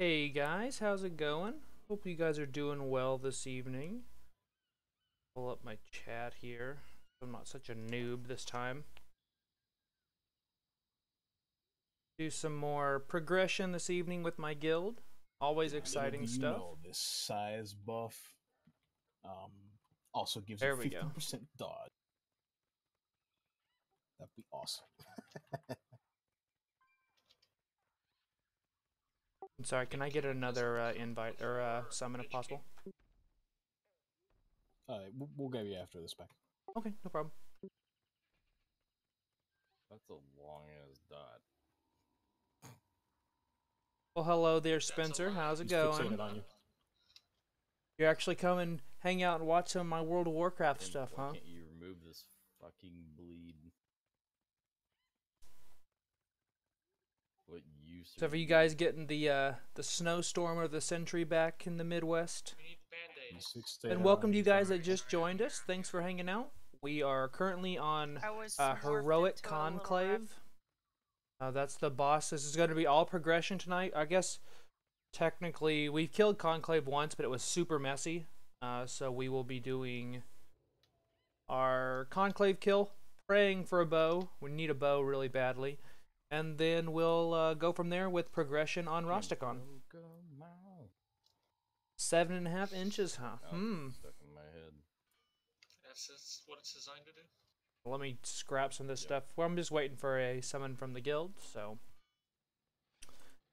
Hey guys, how's it going? Hope you guys are doing well this evening. Pull up my chat here so I'm not such a noob this time. Do some more progression this evening with my guild. Always exciting stuff. Know, this size buff also gives There you we go. 50% dodge. That'd be awesome. I'm sorry, can I get another invite or summon if possible? We'll get you after this pack. Okay, no problem. That's a long ass dot. Well, hello there, Spencer. How's it going? It on you. You're actually coming, hang out, and watch some of my World of Warcraft stuff, why huh? Can't you remove this fucking bleed? What use? So, are you guys getting the snowstorm or the sentry back in the Midwest? And welcome to you guys that just joined us. Thanks for hanging out. We are currently on Heroic Conclave. That's the boss. This is going to be all progression tonight. I guess technically we killed Conclave once, but it was super messy. So we will be doing our Conclave kill, praying for a bow. We need a bow really badly. And then we'll go from there with progression on Rosticon. 7.5 inches, huh? Stuck in my head. That's what it's designed to do. Let me scrap some of this stuff. Well, I'm just waiting for a summon from the guild, so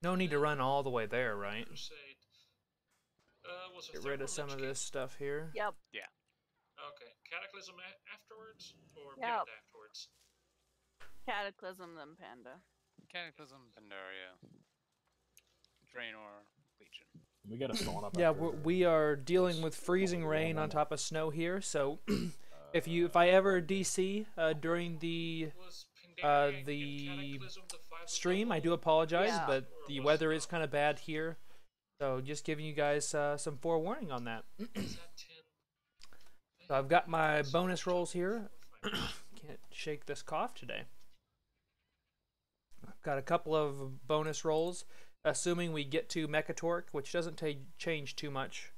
no need to run all the way there, right? Get rid of some of this stuff here. Yep. Yeah. Okay. Cataclysm afterwards, or Yep. Panda afterwards? Cataclysm, then Panda. Cataclysm, Pandaria, Draenor, Legion. We got a spawn up. Yeah, we are dealing with freezing rain on top of snow here, so if I ever DC during the stream, I do apologize, Yeah. but the weather is kind of bad here, so just giving you guys some forewarning on that. So I've got my bonus rolls here. Can't shake this cough today. I've got a couple of bonus rolls, assuming we get to Mechatorque, which doesn't change too much.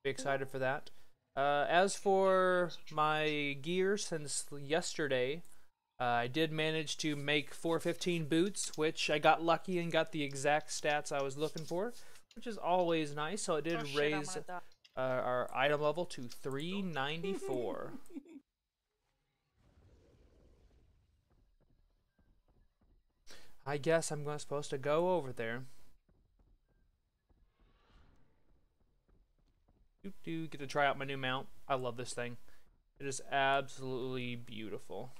Be excited for that. As for my gear, since yesterday, I did manage to make 415 boots, which I got lucky and got the exact stats I was looking for, which is always nice. So it did raise our item level to 394. I guess I'm supposed to go over there. Get to try out my new mount. I love this thing. It is absolutely beautiful.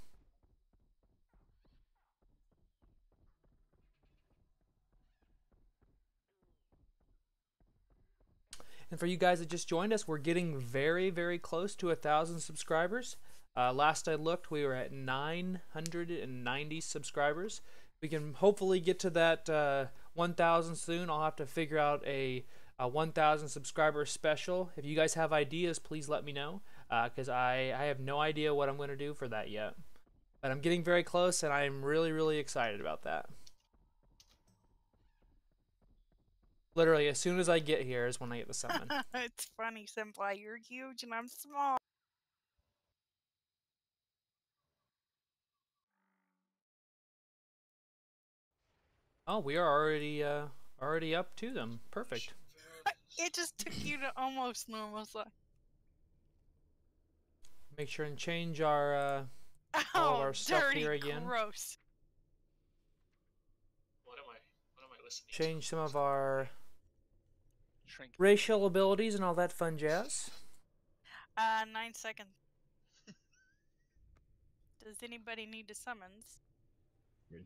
And for you guys that just joined us, we're getting very, very close to 1,000 subscribers. Last I looked, we were at 990 subscribers. We can hopefully get to that 1,000 soon. I'll have to figure out a 1,000 subscriber special. If you guys have ideas, please let me know, because I have no idea what I'm going to do for that yet. But I'm getting very close, and I'm really, really excited about that. Literally, as soon as I get here is when I get the summon. It's funny, Senpai. You're huge and I'm small. Oh, we are already up to them. Perfect. It just took you to almost normal size. Make sure and change our all of our stuff here again. Gross. What am I listening to? Change some of our Shrink. racial abilities and all that fun jazz. 9 seconds. Does anybody need to summons?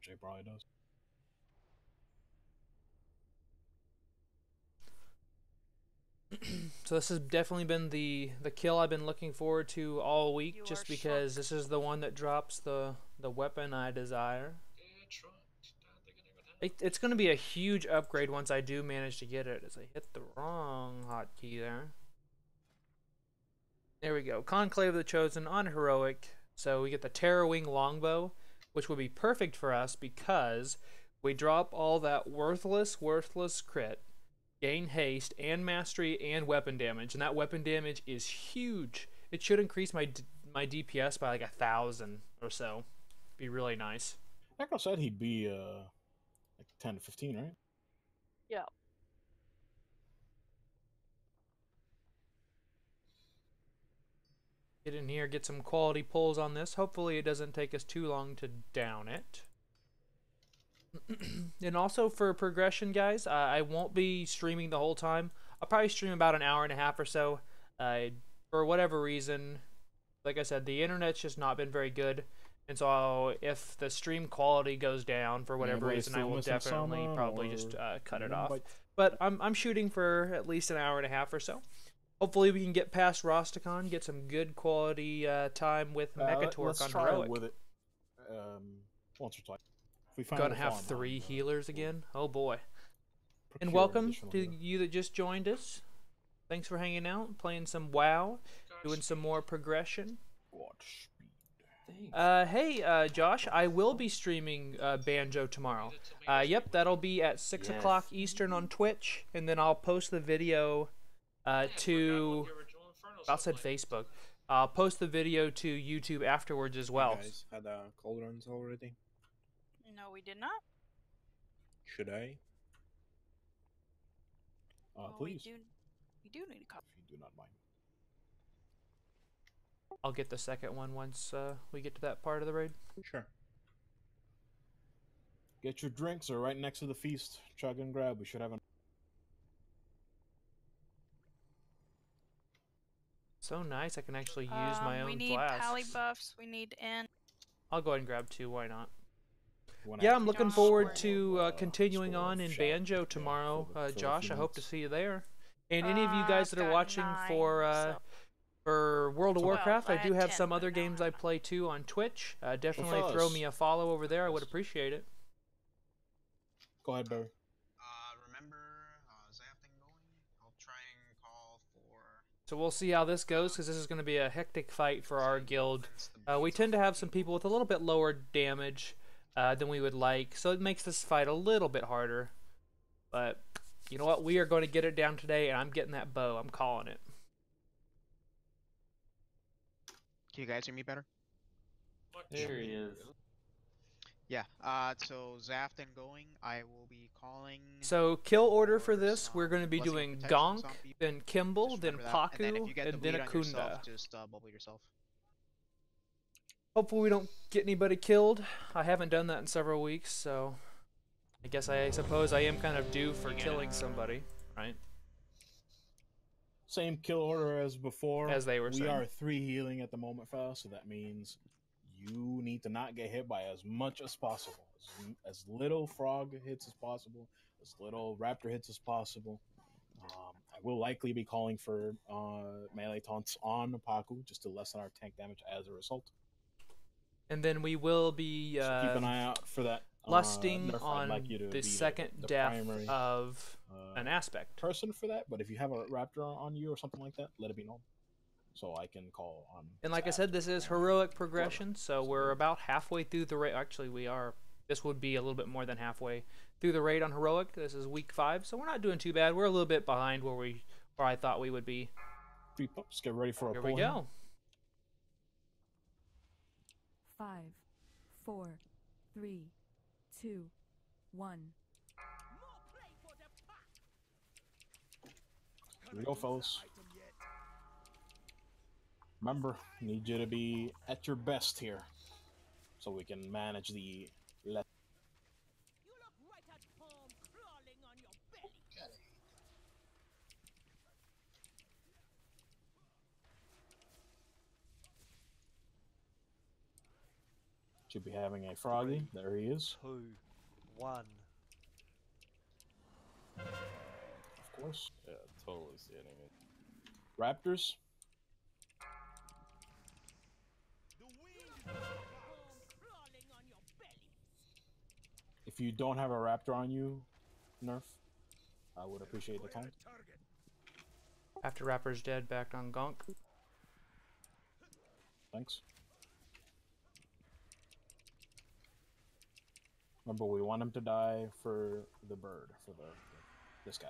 Jay probably does. So this has definitely been the kill I've been looking forward to all week, just because this is the one that drops the weapon I desire. It's going to be a huge upgrade once I do manage to get it, as I hit the wrong hotkey there. There we go. Conclave of the Chosen on Heroic. So we get the Terror Wing Longbow, which would be perfect for us because we drop all that worthless crit. gain haste and mastery and weapon damage, and that weapon damage is huge. It should increase my DPS by like 1,000 or so. Be really nice. Echo said he'd be like 10 to 15, right? Yeah. Get in here, get some quality pulls on this. Hopefully it doesn't take us too long to down it. And also for progression, guys, I won't be streaming the whole time. I'll probably stream about an hour and a half or so. For whatever reason, like I said, the internet's just not been very good. And so if the stream quality goes down for whatever reason, I will definitely probably just cut it off. But I'm shooting for at least an hour and a half or so. Hopefully we can get past Rosticon, get some good quality time with Mechatork on Heroic. With it once or twice. Gonna have 3 healers again? Oh boy. And welcome to you that just joined us. Thanks for hanging out, playing some WoW, doing some more progression. Hey, Josh, I will be streaming Banjo tomorrow. Yep, that'll be at 6 o'clock Eastern on Twitch, and then I'll post the video to... I said Facebook. I'll post the video to YouTube afterwards as well. You guys had cold runs already? No, we did not. Should I? Please. We do need a couple. If you do not mind. I'll get the second one once we get to that part of the raid. Sure. Get your drinks are right next to the feast. Chug and grab. We should have an... So nice, I can actually use my own We need flasks. pally buffs. We need I'll go ahead and grab 2, why not? When Yeah, I'm looking forward to continuing on in Banjo tomorrow. Josh, I hope to see you there. And any of you guys that are watching for World of Warcraft, I do have some other games I play too on Twitch. Definitely throw me a follow over there. I would appreciate it. Go ahead, Barry. Remember Zafting going? I'll try and call for... So we'll see how this goes, because this is going to be a hectic fight for our guild. We tend to have some people with a little bit lower damage than we would like, so it makes this fight a little bit harder. But you know what? We are going to get it down today, and I'm getting that bow. I'm calling it. Can you guys hear me better? There he is. Yeah, so Zafting going, I will be calling... So kill order for this, we're going to be doing Gonk, then Kimball, then Paku, and then Akunda. Just bubble yourself. Hopefully we don't get anybody killed. I haven't done that in several weeks, so I suppose I am kind of due for killing somebody, right? Same kill order as before. As they were saying. We are 3 healing at the moment, fella, so that means you need to not get hit by as much as possible. As little frog hits as possible, as little raptor hits as possible. I will likely be calling for melee taunts on Paku just to lessen our tank damage as a result. And then we will be so keep an eye out for that. Lusting on the second death of an aspect person for that, but if you have a raptor on you or something like that, let it be known, so I can call on. And like I said, this is heroic progression, so we're about halfway through the raid. Actually, we are. This would be a little bit more than halfway through the raid on heroic. This is week 5, so we're not doing too bad. We're a little bit behind where I thought we would be. 3 pups, get ready for a Here pull. we go. 5, 4, 3, 2, 1. Here we go, fellas. Remember, need you to be at your best here, so we can manage the. Should be having a froggy. There he is. 2, 1. Of course. Yeah, totally seeing it. Raptors. If you don't have a raptor on you, Nerf, I would appreciate the taunt. After Rapper's dead, back on Gonk. Thanks. Remember, we want him to die for the bird, for this guy.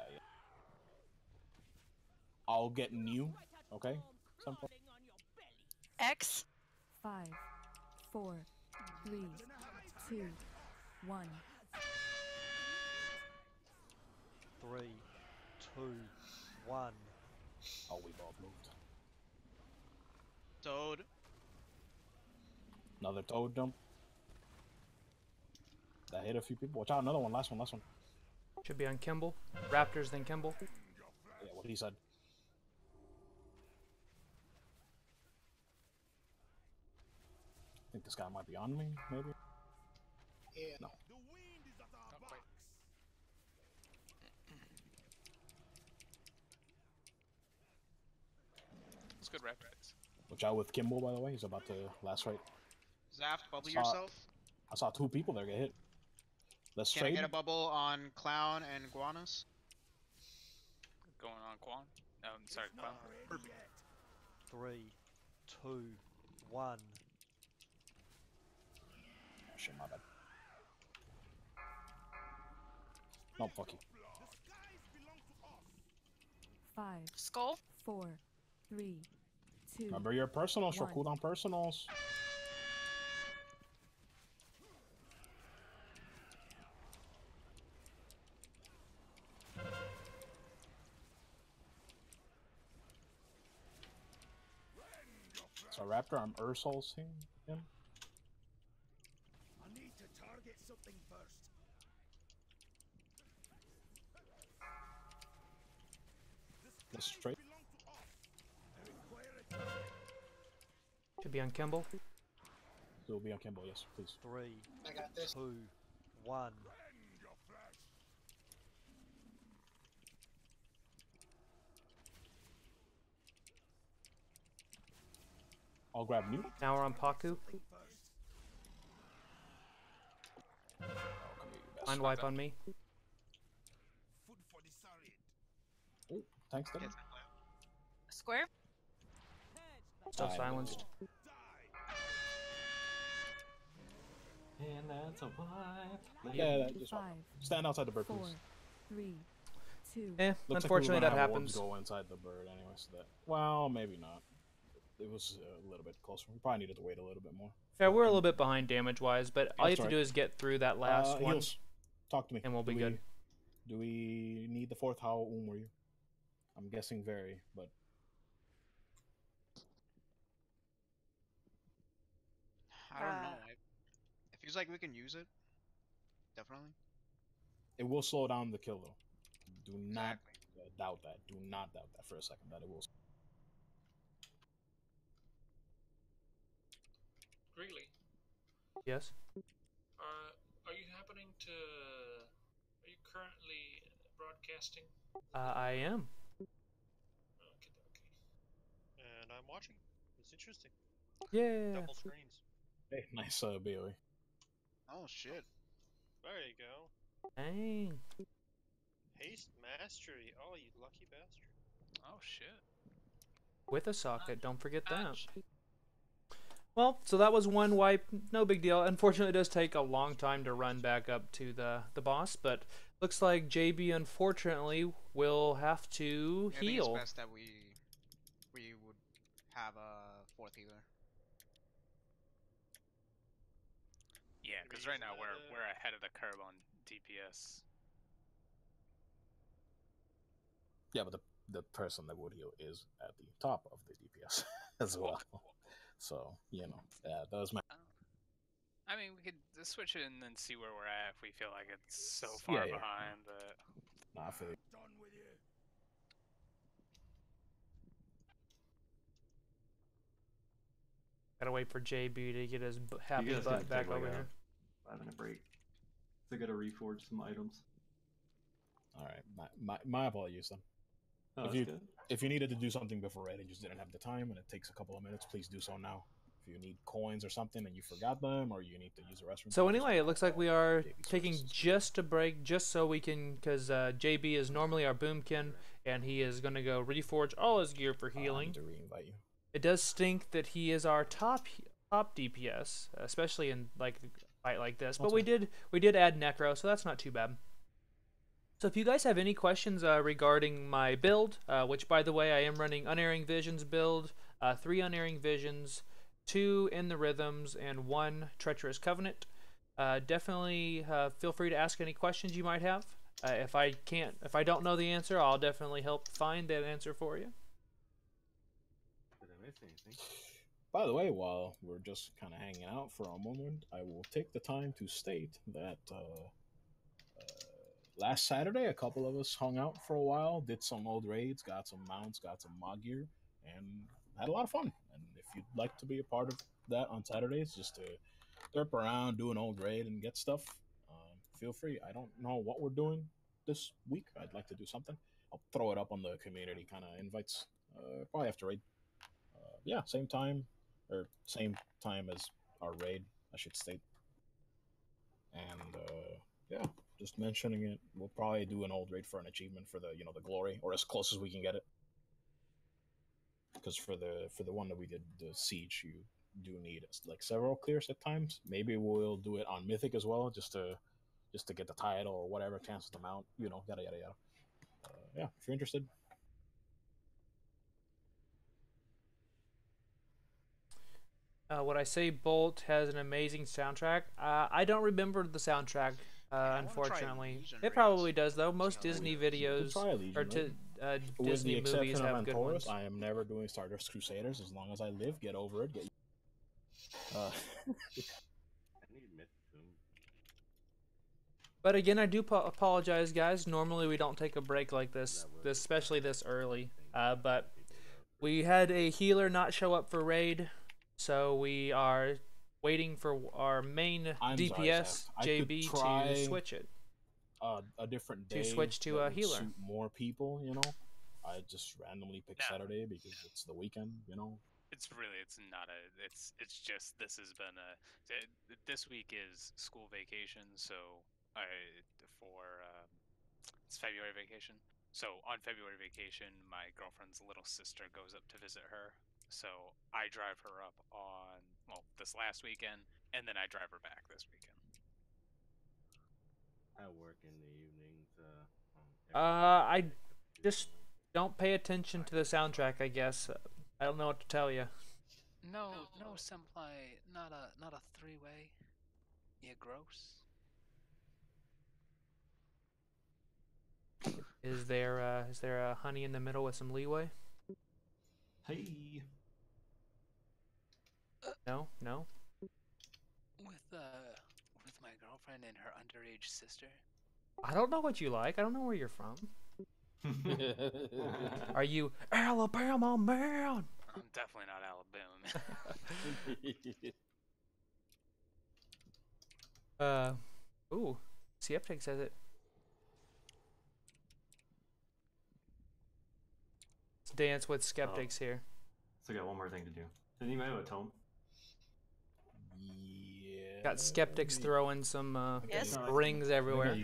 I'll get new. Okay. Simple. X. 5, 4, 3, 2, 1. 3, 2, 1. Oh, we both moved. Toad. Another toad jump. That hit a few people. Watch out, another one. Last one. Should be on Kimball. Raptors, then Kimball. Yeah, what he said. I think this guy might be on me, maybe? Yeah. No. It's good Raptors. Watch out with Kimball, by the way. He's about to last right. Zaft, bubble yourself. I saw 2 people there get hit. Let's Can I trade. get a bubble on Clown and Guanas? Going on Quan. Sorry, Quan. 3, 2, 1. Shit, my bad. No, fuck you. 5, Skull. 4, 3, 2. Remember your personals, One. cooldown personals. So Raptor, I'm Ursol's him. I need to target something first. Let's straight. Should be on Kimball. It will be on Kimball, yes, please. 3, I got this. 2, 1. I'll grab new. Now we're on Paku. Oh, come here, you Mind bastard. wipe on me. Food for the solid. Oh, thanks, Devin. Square. Still I silenced. And that's a wipe. Yeah, that just 5, stand outside the bird, 4, please. 3, 2. Eh, Looks unfortunately like we were that gonna have wolves happens. go inside the bird anyway, so that. Well, maybe not. It was a little bit closer. We probably needed to wait a little bit more. Yeah, we're a little bit behind damage-wise, but all you have to alright. do is get through that last one. Heals. Talk to me. And we'll be good. Do we need the 4th? How were you? I'm guessing very, but I don't know. It feels like we can use it. Definitely. it will slow down the kill though. Do not Exactly. doubt that. Do not doubt that for a second. That it will. Greeley, Yes. are you happening to? Are you currently broadcasting? I am. Okay, okay. And I'm watching. It's interesting. Yeah. Double screens. Hey, nice BOE. Oh shit. There you go. Dang. Haste mastery. Oh, you lucky bastard. Oh shit. With a socket, don't forget that. Well, so that was one wipe. No big deal. Unfortunately, it does take a long time to run back up to the boss, but looks like JB unfortunately will have to I think heal. it's best that we would have a 4th healer. Yeah, because right now we're ahead of the curve on DPS. Yeah, but the person that would heal is at the top of the DPS as well. So, you know, yeah, that was my. I mean, we could just switch it and then see where we're at if we feel like it's so far Yeah. behind. But Nah, I feel it. Done with you. Gotta wait for JB to get his happy You guys butt can back take, like, over a here. 5-minute break. So I gotta reforge some items. All right, my apologies then. Oh, If that's you- good. If you needed to do something before Red and just didn't have the time and it takes a couple of minutes, please do so now. If you need coins or something and you forgot them or you need to use the restroom. So just anyway, it looks like we are JB's taking services. just a break, just so we can, because JB is normally our boomkin, and he is going to go reforge all his gear for I healing. need to re-invite you. It does stink that he is our top DPS, especially in like a fight like this. But That's we did add Necro, so that's not too bad. So if you guys have any questions regarding my build, which by the way I am running Unerring Visions build, 3 Unerring Visions, 2 In the Rhythms, and 1 Treacherous Covenant, definitely feel free to ask any questions you might have. If I don't know the answer, I'll definitely help find that answer for you. Did I miss anything? By the way, while we're just kind of hanging out for a moment, I will take the time to state that last Saturday, a couple of us hung out for a while, did some old raids, got some mounts, got some mod gear, and had a lot of fun. And if you'd like to be a part of that on Saturdays, just to derp around, do an old raid, and get stuff, feel free. I don't know what we're doing this week. I'd like to do something. I'll throw it up on the community kind of invites, probably after raid. Yeah, same time as our raid, I should state. And yeah, just mentioning it. We'll probably do an old raid for an achievement for the the glory, or as close as we can get it. Because for the one that we did, the siege, you do need like several clears at times. Maybe we'll do it on mythic as well, just to get the title or whatever, cancel them out. Yada yada yada. Yeah, if you're interested. Would I say Bolt has an amazing soundtrack? I don't remember the soundtrack, unfortunately. It probably does, though. Most Disney videos or Disney movies have good ones. I am never doing Stardust Crusaders as long as I live. Get over it. I need myth too. But again, I do apologize, guys. Normally we don't take a break like this especially this early. But we had a healer not show up for raid. So we are waiting for our main DPS, JB, to switch it. A different day to switch to a healer. Suit more people, I just randomly pick Saturday because it's the weekend, It's not it's just this has been this week is school vacation, so it's February vacation. So on February vacation, my girlfriend's little sister goes up to visit her. So I drive her up on this last weekend, and then I drive her back this weekend. I work in the evenings. I just don't pay attention to the soundtrack, I guess. I don't know what to tell you. No, senpai, not a three-way. You gross. Is there a honey in the middle with some leeway? Hey. No. With my girlfriend and her underage sister. I don't know what you like. I don't know where you're from. Are you Alabama man? I'm definitely not Alabama man. Ooh, Skeptic says it. Let's dance with skeptics here. So I got one more thing to do. Does anybody have a tome? Yeah. Got skeptics throwing some Yes. rings everywhere.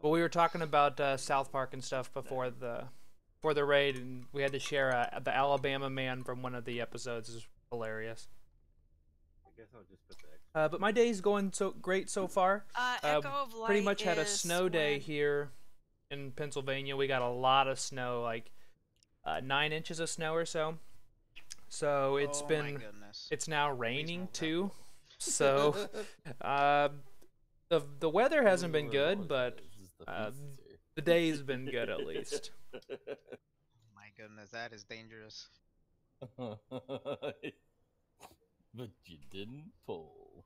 Well, we were talking about South Park and stuff before the raid, and we had to share the Alabama man from one of the episodes. Is hilarious. I guess I'll just put the But my day's going so great so far. Echo of Light pretty much had a is snow day here in Pennsylvania. We got a lot of snow, like 9 inches of snow or so. So it's now raining too. So the weather hasn't been good, but the day's been good at least. My goodness, that is dangerous. But you didn't pull.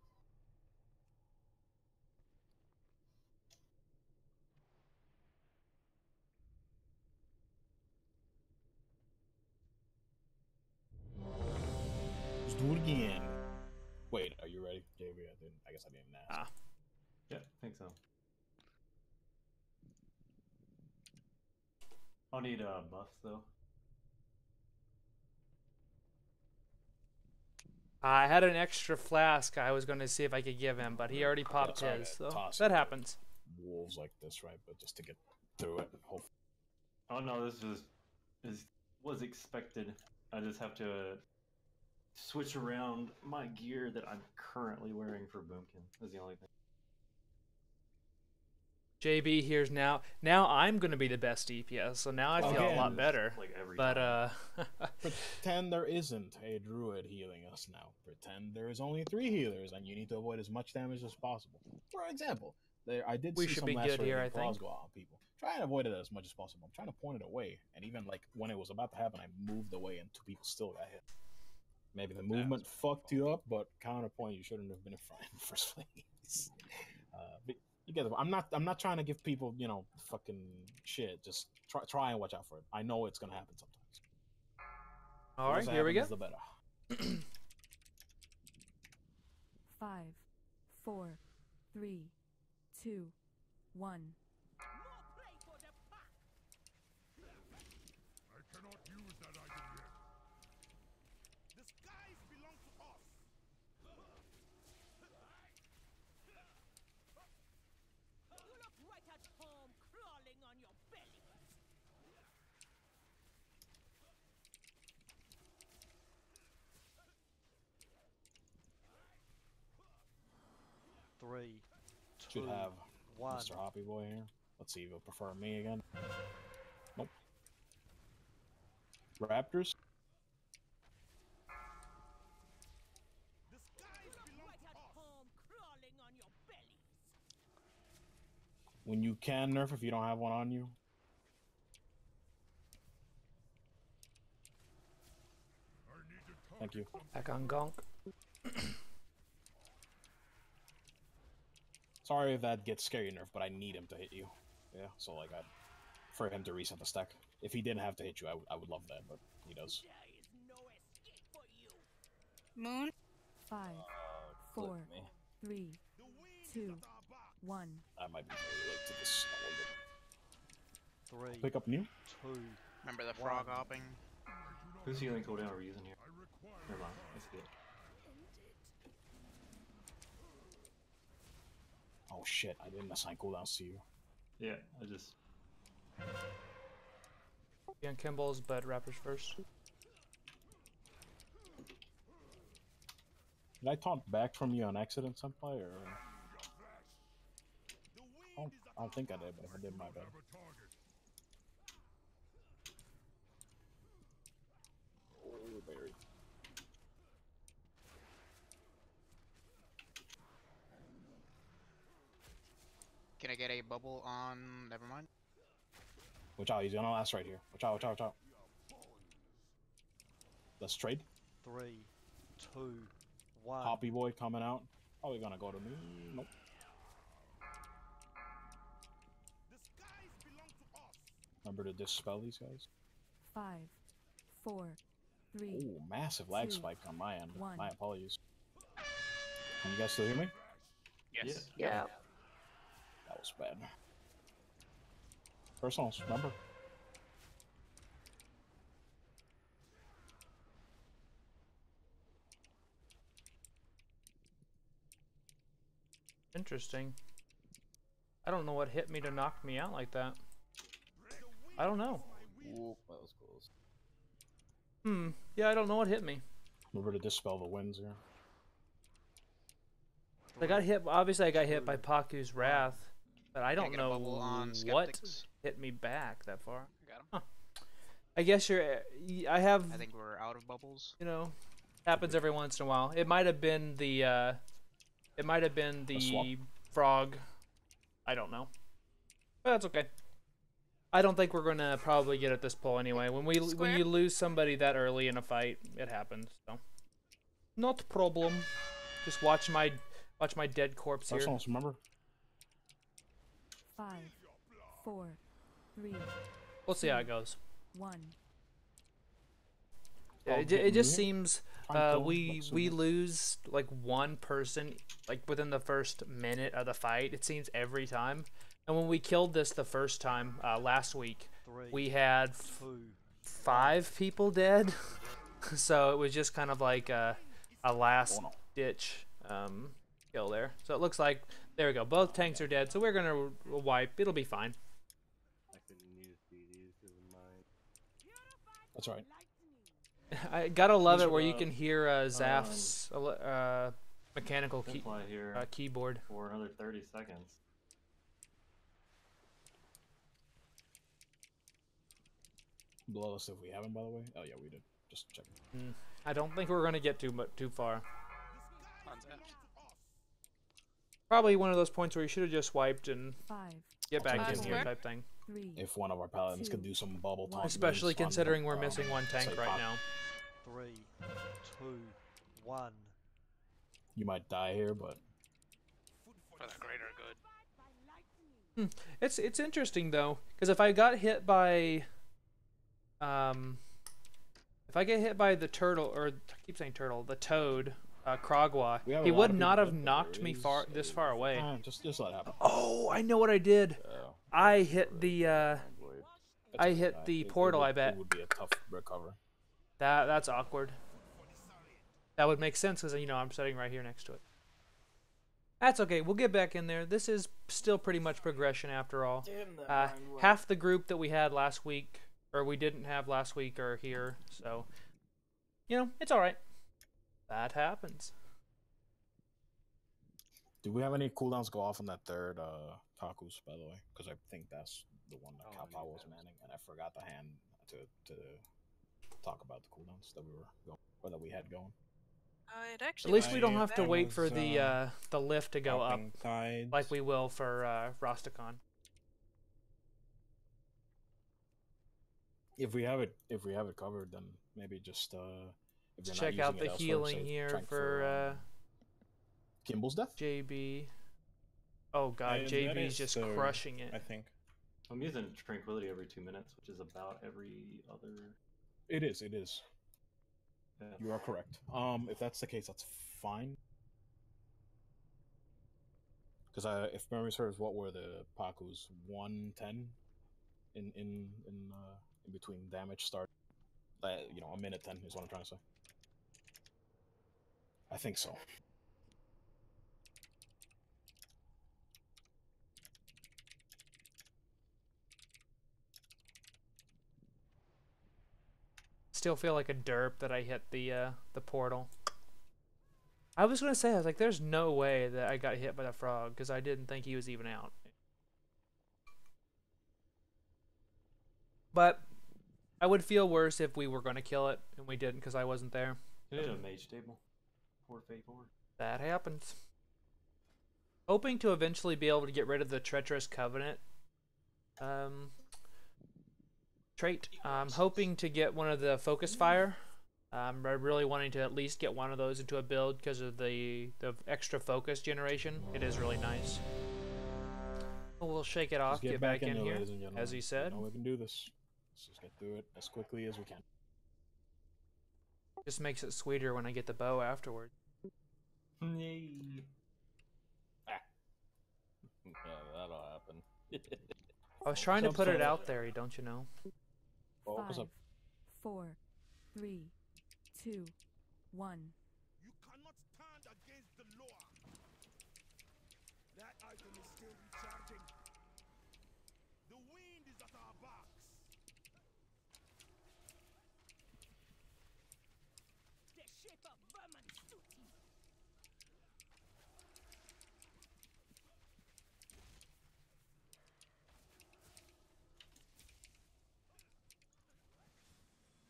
Let's do it again. Wait, are you ready, JB? I guess I didn't ask. Yeah, I think so. I'll need buffs though. I had an extra flask. I was going to see if I could give him, but he already popped his. So that happens. Wolves like this, right? But just to get through it. Hopefully. Oh no, this was expected. I just have to switch around my gear that I'm currently wearing for Boomkin. Is the only thing. JB here's now. Now I'm gonna be the best DPS, so now I feel a lot better. Like every But time. Pretend there isn't a druid healing us now. Pretend there is only 3 healers, and you need to avoid as much damage as possible. For example, I did We see should some be good here, I claws think. go out on people. Try and avoid it as much as possible. I'm trying to point it away, and even like when it was about to happen, I moved away, and 2 people still got hit. Maybe the movement fucked you up, but counterpoint, you shouldn't have been in front in the first place. But you get it. I'm not trying to give people, you know, fucking shit. Just try and watch out for it. I know it's gonna happen sometimes. All right, here we go. The better. 5, 4, 3, 2, 1. I cannot use that item yet. The skies belong to us. You look right at home crawling on your belly. 3, 2, Should have 1. Mr. Hoppy Boy here. Let's see if he'll prefer me again. Nope. Raptors. The skies belong to us. Crawling on your bellies. When you can nerf if you don't have one on you. Thank you. Back on Gonk. Sorry if that gets scary nerf, but I need him to hit you. Yeah, so like for him to reset the stack. If he didn't have to hit you, I would love that, but he does. Moon. 5, 4, 3, 2, 1. I might be very late to this. 3, Pick up new. 2. Remember the frog hopping? Who's healing cooldown are we using here? Never mind, I see it. Oh shit, I didn't assign cooldowns to you. Yeah, I just... Yeah, Kimball's, but Raptors first. Did I taunt back from you on accident someplace, or... I don't think I did, but if I did, my bad. Oh, berry. Can I get a bubble on? Never mind. Watch out, he's gonna last right here. Watch out, watch out, watch out. Let's trade. 3, 2, 1. Hoppy Boy coming out. Probably gonna go to me. Nope. Remember to dispel these guys. 5, 4, 3. Oh, massive lag 2, spike on my end. 1. My apologies. Can you guys still hear me? Yes. Yeah. That was bad. Personals, remember? Interesting. I don't know what hit me to knock me out like that. I don't know. Whoop, that was close. Yeah, I don't know what hit me. Remember to dispel the winds here. I got hit. Obviously, I got hit by Paku's Wrath, but I don't get a know bubble on what Skeptics? hit me back that far. Got him. Huh. I guess you're. I have. I think we're out of bubbles. You know, happens every once in a while. It might have been the. It might have been the frog. I don't know, but that's okay. I don't think we're gonna probably get at this pull anyway. When you lose somebody that early in a fight, it happens. So, not a problem. Just watch my dead corpse here. Personals, remember? 5, 4, 3. We'll see how it goes. 1. Yeah, it just seems we lose like one person like within the first minute of the fight. It seems every time. And when we killed this the first time last week, 3, we had 2, 5 people dead. So it was just kind of like a last ditch kill there. So it looks like there we go. Both tanks are dead. So we're gonna wipe. It'll be fine. I couldn't use DDs because of mine. That's right. I gotta love it where you can hear Zaf's mechanical here keyboard for another 30 seconds. Blow us if we haven't, by the way. Oh yeah, we did. Just check. I don't think we're gonna get too far. Concept. Probably one of those points where you should have just wiped and 5, get back take in it here here. type thing. 3, If one of our paladins could do some bubble taunt, Especially moves on considering the, we're missing one tank say right pop, now. 3, 2, 1. you might die here, but For the greater good. It's interesting though, because if I got hit by, if I get hit by the turtle, or I keep saying turtle, the toad, Krogwa, We have he a lot would of not people have that knocked there me is this far away. just let it happen. Oh, I know what I did. I hit the That's I okay. hit the It portal, would- I bet. It would be a tough recover. That's awkward. That would make sense because I'm sitting right here next to it. That's okay. We'll get back in there. This is still pretty much progression after all. Half the group that we had last week, or we didn't have last week, are here. So, it's all right. That happens. Do we have any cooldowns go off on that third Kakus, by the way? Because I think that's the one that Kappa was manning, and I forgot to hand to talk about the cooldowns that we were going, or that we had going. It actually At least we don't have to I wait for was, the lift to go up Dropping tides. like we will for Rosticon. If we have it covered, then maybe just if you're not Check out using the it elsewhere, healing say, here check for Kimball's death. JB. Oh god, That JB's is just the- crushing it. I think. I'm using Tranquility every 2 minutes, which is about every other. It is. Yeah. You are correct. If that's the case, that's fine. Because if memory serves, what were the Pakus? 110 in between damage start. A minute 10 is what I'm trying to say. I think so. Still feel like a derp that I hit the portal. I was gonna say, I was like, there's no way that I got hit by the frog because I didn't think he was even out. But I would feel worse if we were gonna kill it and we didn't because I wasn't there. You need a mage table. 4 That happens. Hoping to eventually be able to get rid of the treacherous covenant trait. I'm hoping to get one of the focus fire. I'm really wanting to at least get one of those into a build because of the extra focus generation. It is really nice. We'll shake it off, Just get back in there, here, ladies and gentlemen. as he said. We can do this. Let's just get through it as quickly as we can. Just makes it sweeter when I get the bow afterward. Yay. Yeah, that'll happen. I was trying to put it out there, don't you know? Oh, what's 5, up? 4, 3, 2, 1. You cannot stand against the law. That item is still recharging. The wind is at our backs. The shape of vermin suit you.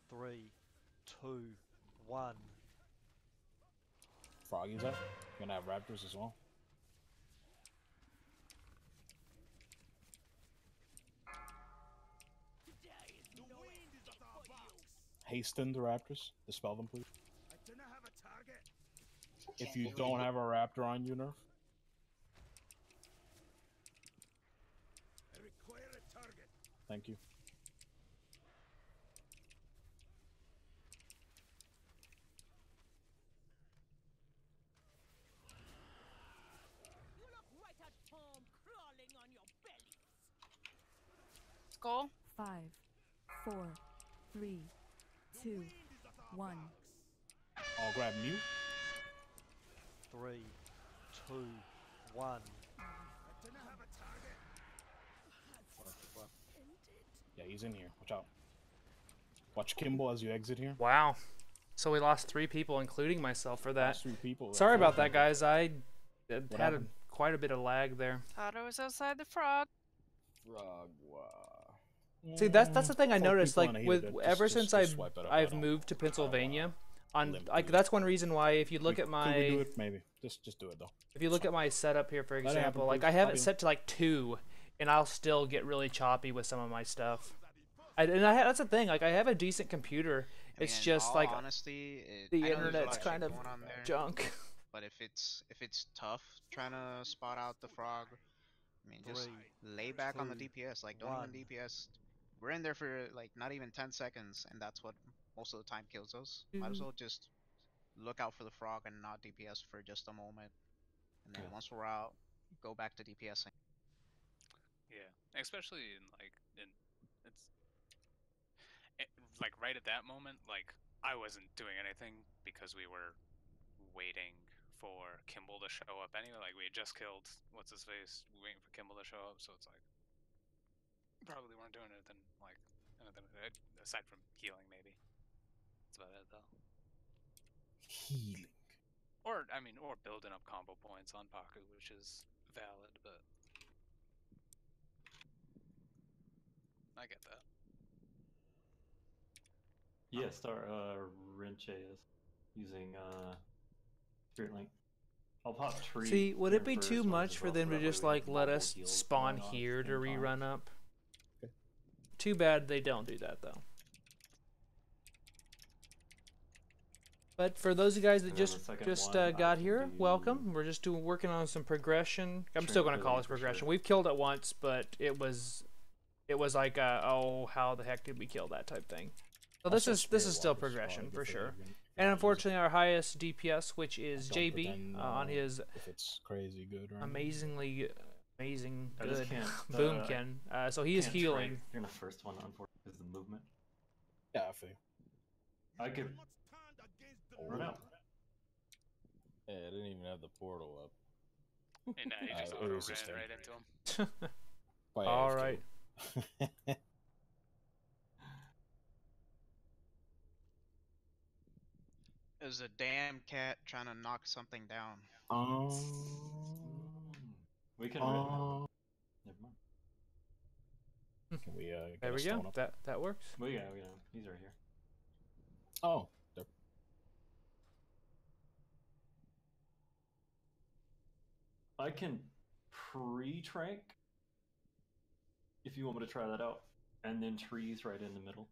Three, two, one. Froggy's up. You're gonna have raptors as well. The wind is at our backs. Hasten the raptors. Dispel them, please. I do not have a target. If you don't have a raptor on you, Nerf. I require a target. Thank you. You look right at home crawling on your bellies. Skull. 5, 4, 3, 2, 1. I'll grab mute. 3, 2, 1. I do not have a target. Yeah, he's in here. Watch out. Watch Kimball as you exit here. Wow. So we lost 3 people, including myself, for that. Lost 3 people. Sorry That's about that, right. guys. I had happened? quite a bit of lag there. Thought it was outside the frog. Frog, wow. See, that's the thing I For noticed. people Like on a with heater, ever just since I've swipe it up. I don't moved to know how, Pennsylvania, on limp like it is. that's one reason why if you look at Could we do my it? Maybe. Just do it though. if you look at my setup here, for Let it happen, example, like please. I have I'll it do. set to like 2, and I'll still get really choppy with some of my stuff. That's the thing. Like I have a decent computer. It's just like honestly, the I know there's a lot internet's of kind shit of going on there, junk. But if it's tough trying to spot out the frog, I mean, just lay back on the DPS. Like, don't even DPS. We're in there for like not even 10 seconds, and that's what most of the time kills us. Might as well just look out for the frog and not DPS for just a moment, and then once we're out, go back to DPSing. Yeah, especially in like right at that moment, like I wasn't doing anything because we were waiting for Kimball to show up anyway. Like we had just killed what's his face, waiting for Kimball to show up. So it's like probably weren't doing anything like anything aside from healing. Maybe that's about it though. Healing. Or I mean, or building up combo points on Paku, which is valid, but I get that. Yeah, start Rinches using Spirit Link. I'll pop tree. See, would it be first, too might much as for well, them so to that way just we have like let multiple us heals spawn going on at here the to same time. rerun up? Too bad they don't do that though. But for those of you guys that And then just the second one, I got can here, do welcome. We're just working on some progression. I'm still going to call this progression. We've killed it once, but it was like oh, how the heck did we kill that type thing. So this is still progression for sure. And unfortunately, our highest DPS, which is JB, on his if it's crazy good or amazing I just good can't, boomkin. So he is can't healing. trade during the first one, unfortunately, because the movement. Yeah, I feel. I could run out. Yeah, I didn't even have the portal up. And he just it auto was just ran a- right into him. By All AFK. right. There's a damn cat trying to knock something down. We can rip now. Never mind. Can we get There a we stone go. up? That works. Well, yeah, he's right here. Oh, there. I can pre-trank if you want me to try that out, and then trees right in the middle.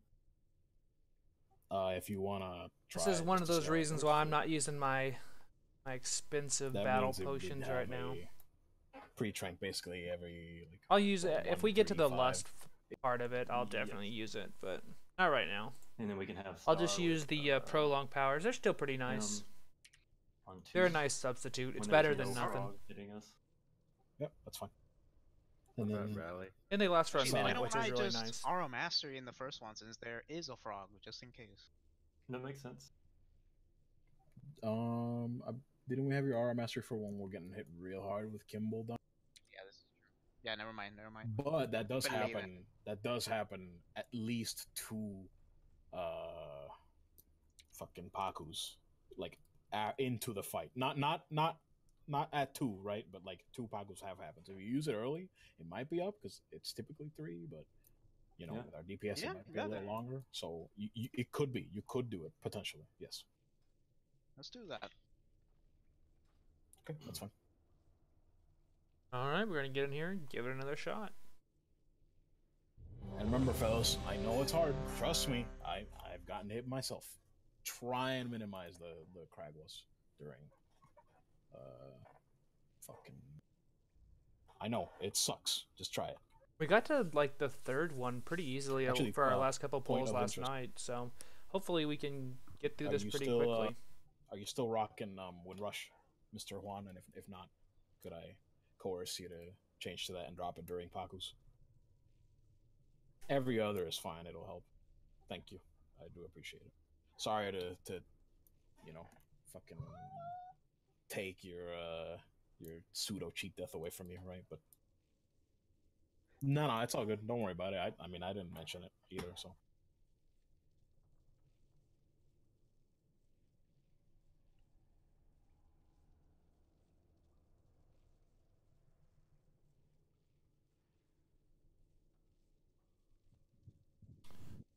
If you wanna try. This is one of just to those see how it reasons works, why I'm not using my expensive that battle means it would potions have right now. a Pre-trank basically every. Like, I'll use it if we get to the 1, 3, lust part of it. I'll definitely use it, but not right now. And then we can have. I'll just Star use with, the prolonged powers. They're still pretty nice. on They're a twos nice substitute. It's when better there's than no nothing. frog hitting us. Yep, that's fine. And then rally. And they last for a Actually, why minute, don't which I is really just nice. Aura Mastery in the first one since there is a frog, just in case. That makes sense. didn't we have your aura mastery for when we're getting hit real hard with Kimball down? Yeah, this is true. Yeah, never mind. But that does Believe it. happen. That does happen at least 2 fucking Pakus like into the fight. Not at 2, right? But like 2 Pakus have happened. So if you use it early, it might be up because it's typically 3, but you know, with our DPS it might be a little longer. So it could be. You could do it potentially. Yes. Let's do that. Okay, that's fine. All right, we're gonna get in here and give it another shot. And remember, fellas, I know it's hard. Trust me, I've gotten hit myself. Try and minimize the Kragwas during fucking. I know it sucks. Just try it. We got to like the 3rd one pretty easily Actually, for our last couple point polls of last interest. night, so hopefully we can get through Are this you pretty still, quickly. Are you still rocking Windrush, Mr. Juan? And if not, could I coerce you to change to that and drop it during Pakus? Every other is fine. It'll help. Thank you. I do appreciate it. Sorry to you know, fucking take your pseudo cheat death away from you, right? But no, it's all good. Don't worry about it. I mean, I didn't mention it either, so.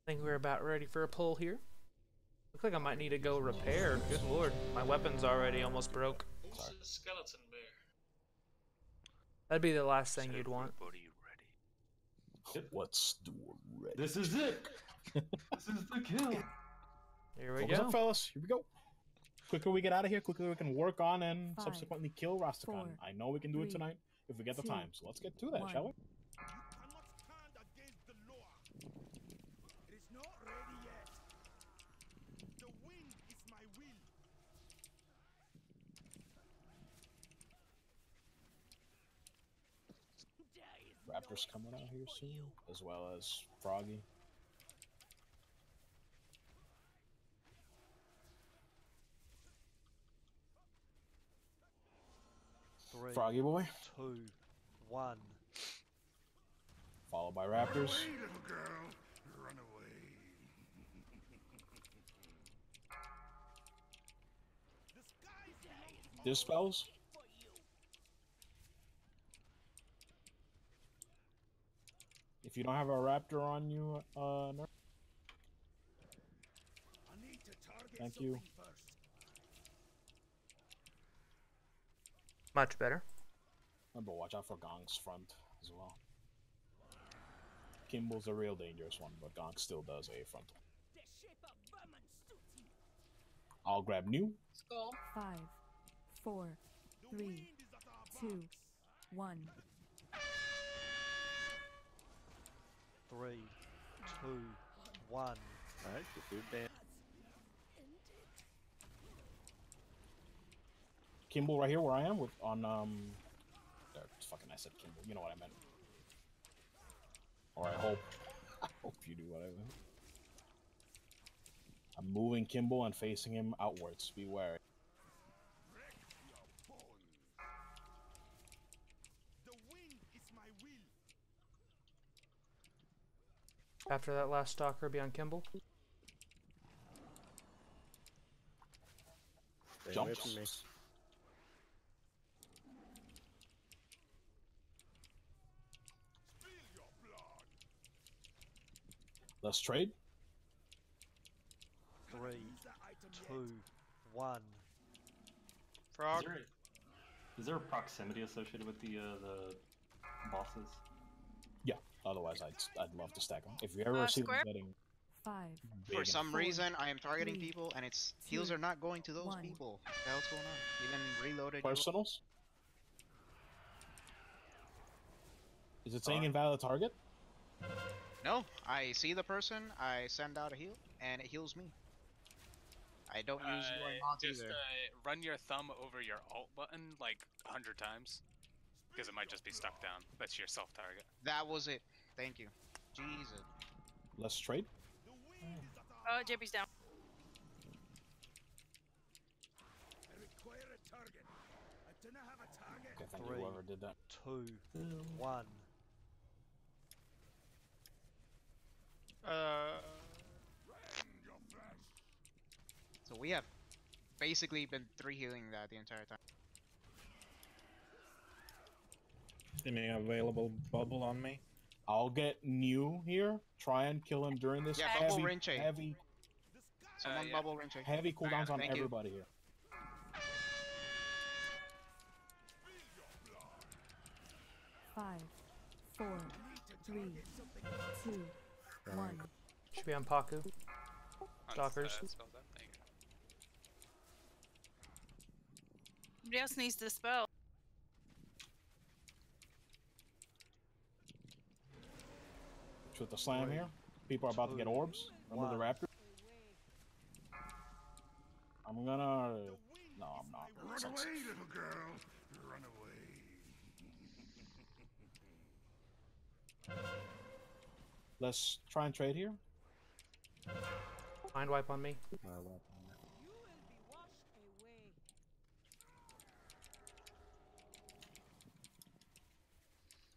think we're about ready for a pull here. Looks like I might need to go repair. Good lord, my weapon's already almost broke. It's a skeleton bear. That'd be the last thing you'd want. Let's do it ready. This is it. This is the kill. Here we Focus go. up, fellas. Here we go. Quicker we get out of here, quicker we can work on and 5, subsequently kill Rastakhan. 4, I know we can do it 3, tonight if we get the 2, time. So let's get to that, 1. shall we? It is not ready yet. The wind is my will. Raptors coming out here soon, as well as Froggy. Three, Froggy boy. 2, 1. Followed by Raptors. Little girl, run away. Dispels. If you don't have a Raptor on you, Nerf. Thank you. Much better. Remember, watch out for Gong's front as well. Kimball's a real dangerous one, but Gong still does a front. I'll grab new. Skull. 5, 4, 3, 2, 1. 3, 2, 1. Alright, just do that. Kimball right here where I am with on fucking I said Kimball. You know what I meant. Or I hope. I hope you do what I meant. I'm moving Kimball and facing him outwards. Be wary. The wind is my will. After that last stalker, be on Kimball. Stay away Jumps. from me. Let's trade. 3, 2, 1. Frog. Is there a proximity associated with the bosses? Yeah. Otherwise, I'd love to stack them. If you ever see them Square? getting 5, For some 4, reason, I am targeting 3, people, and its 2, heals are not going to those 1. people. What the hell's going on? Even reloaded. personals, is it saying invalid target? No, I see the person, I send out a heal, and it heals me. I don't use your mods Just either. run your thumb over your alt button like 100 times, because it might just be stuck down. That's your self-target. That was it. Thank you. Jesus. Let's trade. Oh, JP's down. I require a target. I do not have a target. Okay, thank 3, you, whoever did that. 2, 1. So we have basically been 3 healing that the entire time. Any available bubble on me? I'll get new here. Try and kill him during this Yeah, bubble heavy, Rinche. heavy, Someone yeah. bubble rinse. heavy cooldowns on Thank you. everybody here. 5, 4, 3, 2, 1. Should be on Paku. Stalkers. Spells up. There you go. Somebody else needs to spell. With the slam here. People are about to get orbs. Remember the Raptor? I'm gonna... No, I'm not. Run away, little girl. Run away. Let's try and trade here. Mind wipe on me.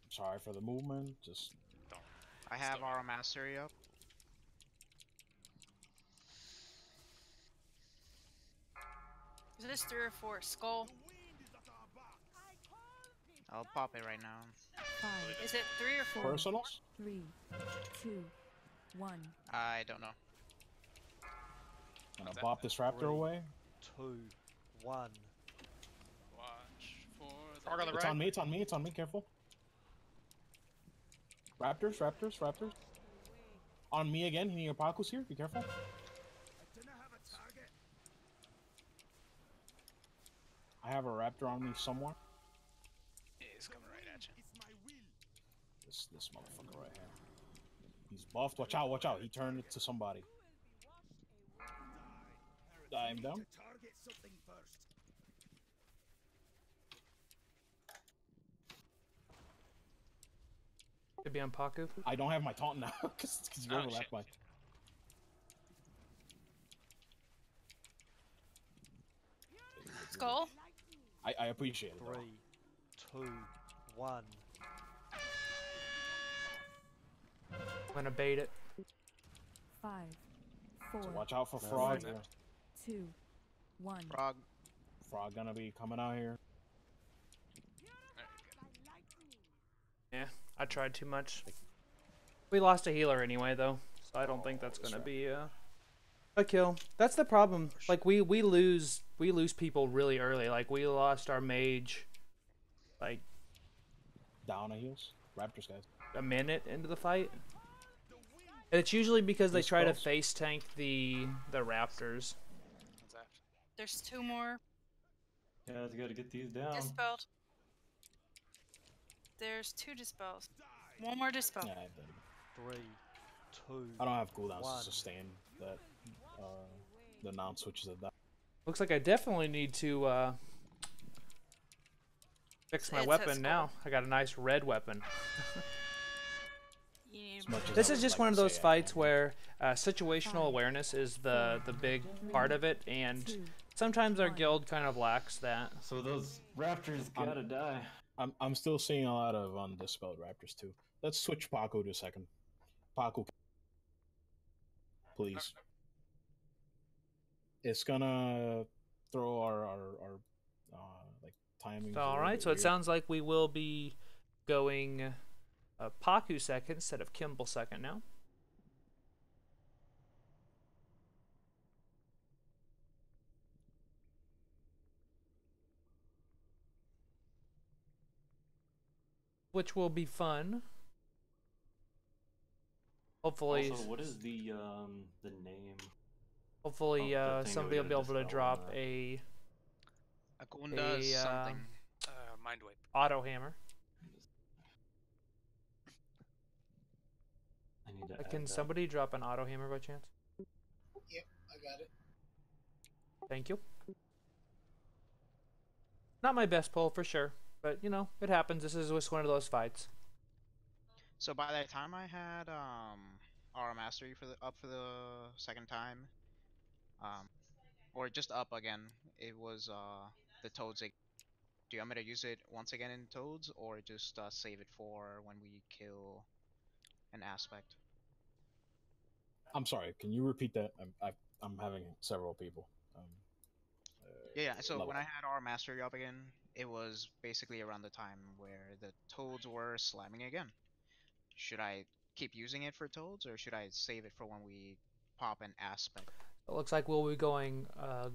Sorry for the movement. Just I have our mastery up. Is this 3 or 4? Skull. I'll pop it right now. 5, Is it 3 or 4? personals. 3, 2, 1. I don't know. I'm gonna bop this raptor 3, away. 2, 1. Watch for the Frog on the It's right. on me, it's on me, it's on me, careful. Raptors, raptors, raptors. On me again, your Paku's here, be careful. I have a raptor on me somewhere. Yeah, he's coming right at you. This motherfucker right here. He's buffed, watch out, watch out. He turned it to somebody. I'm down. Could be on Paku. I don't have my taunt now, because you overlapped my... Skull? I appreciate it. 3, 2, 1. I'm gonna bait it. 5, 4. So watch out for frog. 2, 1. Frog. Frog gonna be coming out here. Yeah, I tried too much. We lost a healer anyway, though, so I don't think that's gonna be a kill. That's the problem. Like we lose people really early. Like we lost our mage, like Down a heals. Raptors, guys. a minute into the fight. And it's usually because they try to face tank the raptors. There's 2 more. Yeah, I gotta get these down. Dispelled. There's 2 dispels. 1 more dispel. Yeah, 3, 2. I don't have cooldowns 1. to sustain that. The non-switches of that. Looks like I definitely need to fix my weapon now. I got a nice red weapon. This is just one of those fights where situational awareness is the big part of it, and sometimes our guild kind of lacks that. So those raptors gotta die. I'm still seeing a lot of undispelled raptors too. Let's switch Paku to a second. Paku, please. It's gonna throw our like timing. All right, so it sounds like we will be going Paku second instead of Kimball second now. Which will be fun. Hopefully. Also, what is the name? Hopefully, somebody will be able to drop a Akunda something. Mind wipe. Auto hammer. I need to Can somebody drop an auto hammer by chance? Yep, I got it. Thank you. Not my best pull for sure, but you know, it happens. This is just one of those fights. So by the time I had Aura Mastery up for the second time, or just up again, it was the Toads. Do you want me to use it once again in Toads, or just save it for when we kill an aspect? I'm sorry. Can you repeat that? I'm having several people. Yeah. So when I had Aura Mastery up again, it was basically around the time where the Toads were slamming again. Should I keep using it for Toads, or should I save it for when we pop an aspect? It looks like we'll be going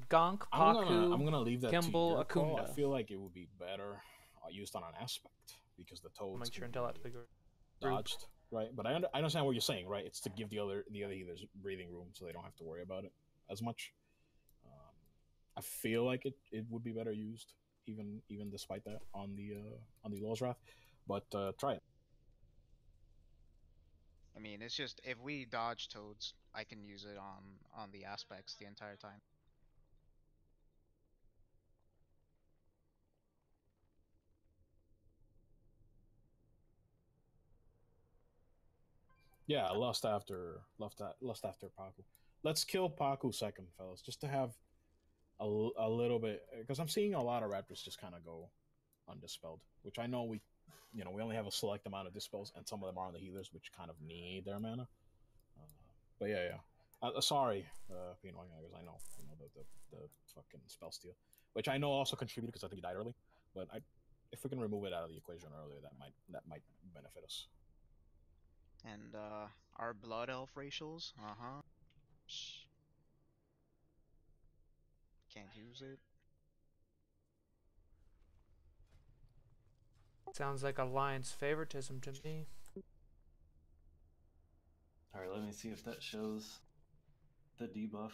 Gonk, Paku, I'm gonna leave that Kimball, to your call. Akunda. I feel like it would be better used on an aspect because the Toads Make sure and tell that to the group. dodged, right? But I understand what you're saying, right? It's to give the other healers breathing room so they don't have to worry about it as much. I feel like it would be better used even despite that on the Law's Wrath, but try it. I mean, it's just if we dodge Toads, I can use it on the aspects the entire time. Yeah, lust after Paku. Let's kill Paku second, fellas, just to have a little bit, because I'm seeing a lot of raptors just kind of go undispelled, which I know we only have a select amount of dispels, and some of them are on the healers, which kind of need their mana. But yeah. Sorry, Pino, because I know the fucking spell steal, which I know also contributed because I think he died early. But if we can remove it out of the equation earlier, that might benefit us. And Our blood elf racials? Can't use it. Sounds like alliance favoritism to me. Alright, let me see if that shows the debuff.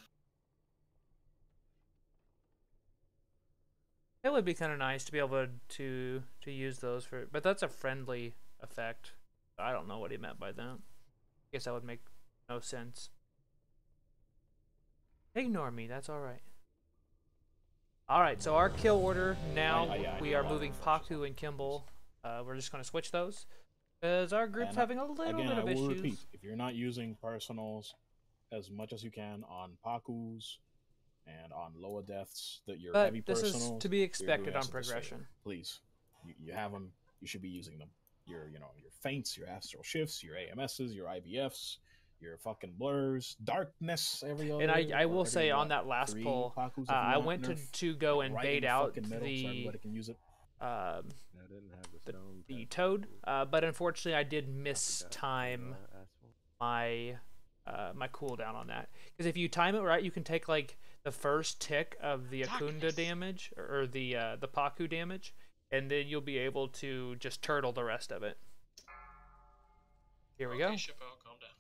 It would be kind of nice to be able to use those for, but that's a friendly effect. I don't know what he meant by that. I guess that would make no sense. Ignore me, that's alright. Alright, so our kill order now, we are moving Paku and Kimball. We're just going to switch those. Because our group's having a little bit of issues. Repeat, if you're not using personals as much as you can on Pakus and on lower deaths, that you're heavy personals. This is to be expected on progression. Please, you have them. You should be using them. Your feints, your astral shifts, your AMSs, your IVFs, your fucking blurs, darkness, every other. And I will say on that last pull, I went to go and bait out the toad, but unfortunately I did mistime my my cooldown on that. Because if you time it right, you can take like the first tick of the Akunda damage or the Paku damage, and then you'll be able to just turtle the rest of it. Here we go. Chappelle, calm down.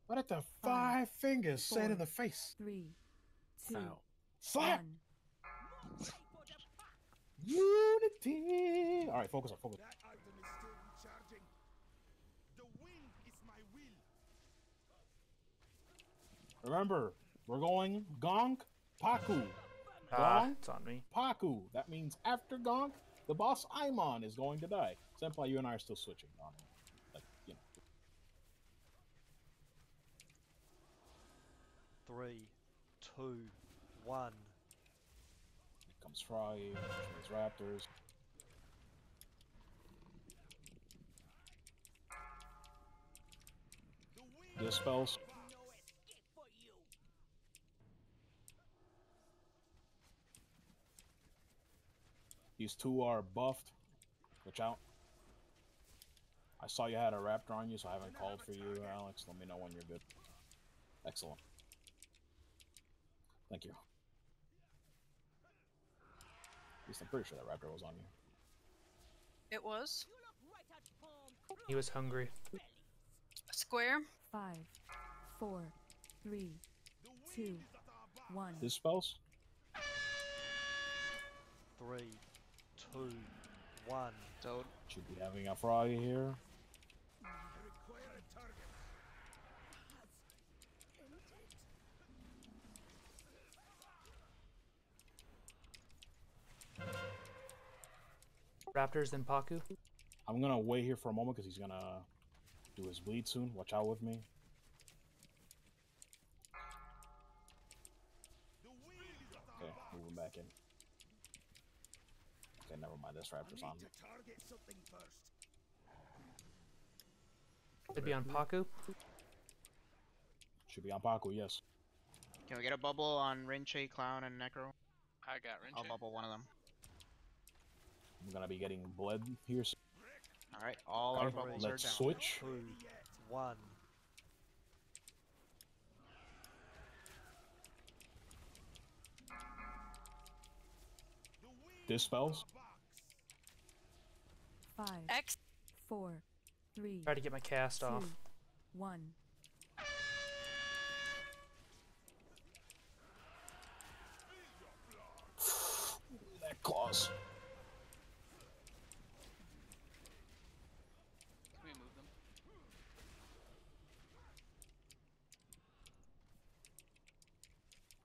What did the five fingers say to the face? 3, 2, Slap! Unity! Alright, focus on, focus. That item is still recharging. The wind is my will. Remember, we're going Gonk, Paku. Gonk, it's on me. Paku. That means after Gonk, the boss Aimon is going to die. Senpai, you and I are still switching on him. Like, you know. 3, 2, 1. Here comes Froggy, which means Raptors. Dispels. These two are buffed. Watch out. I saw you had a raptor on you, so I haven't called for you, Alex. Let me know when you're good. Excellent. Thank you. At least I'm pretty sure that raptor was on you. It was. He was hungry. Square. 5, 4, 3, 2, 1. Dispels? 3, 2, 1. Toad. Should be having a Froggy here. Raptors then Paku. I'm gonna wait here for a moment because he's gonna do his bleed soon. Watch out with me. Okay, moving back in. Okay, never mind. This raptor's on me. Should be on Paku. Should be on Paku, yes. Can we get a bubble on Rinche, Clown, and Necro? I got Rinche. I'll bubble one of them. I'm gonna be getting bled here soon. Alright, all our bubbles are down. Let's switch. 2, 1. Dispels. 5, X. 4, 3. Try to get my cast 2, off. 1. That claws. Can we move them?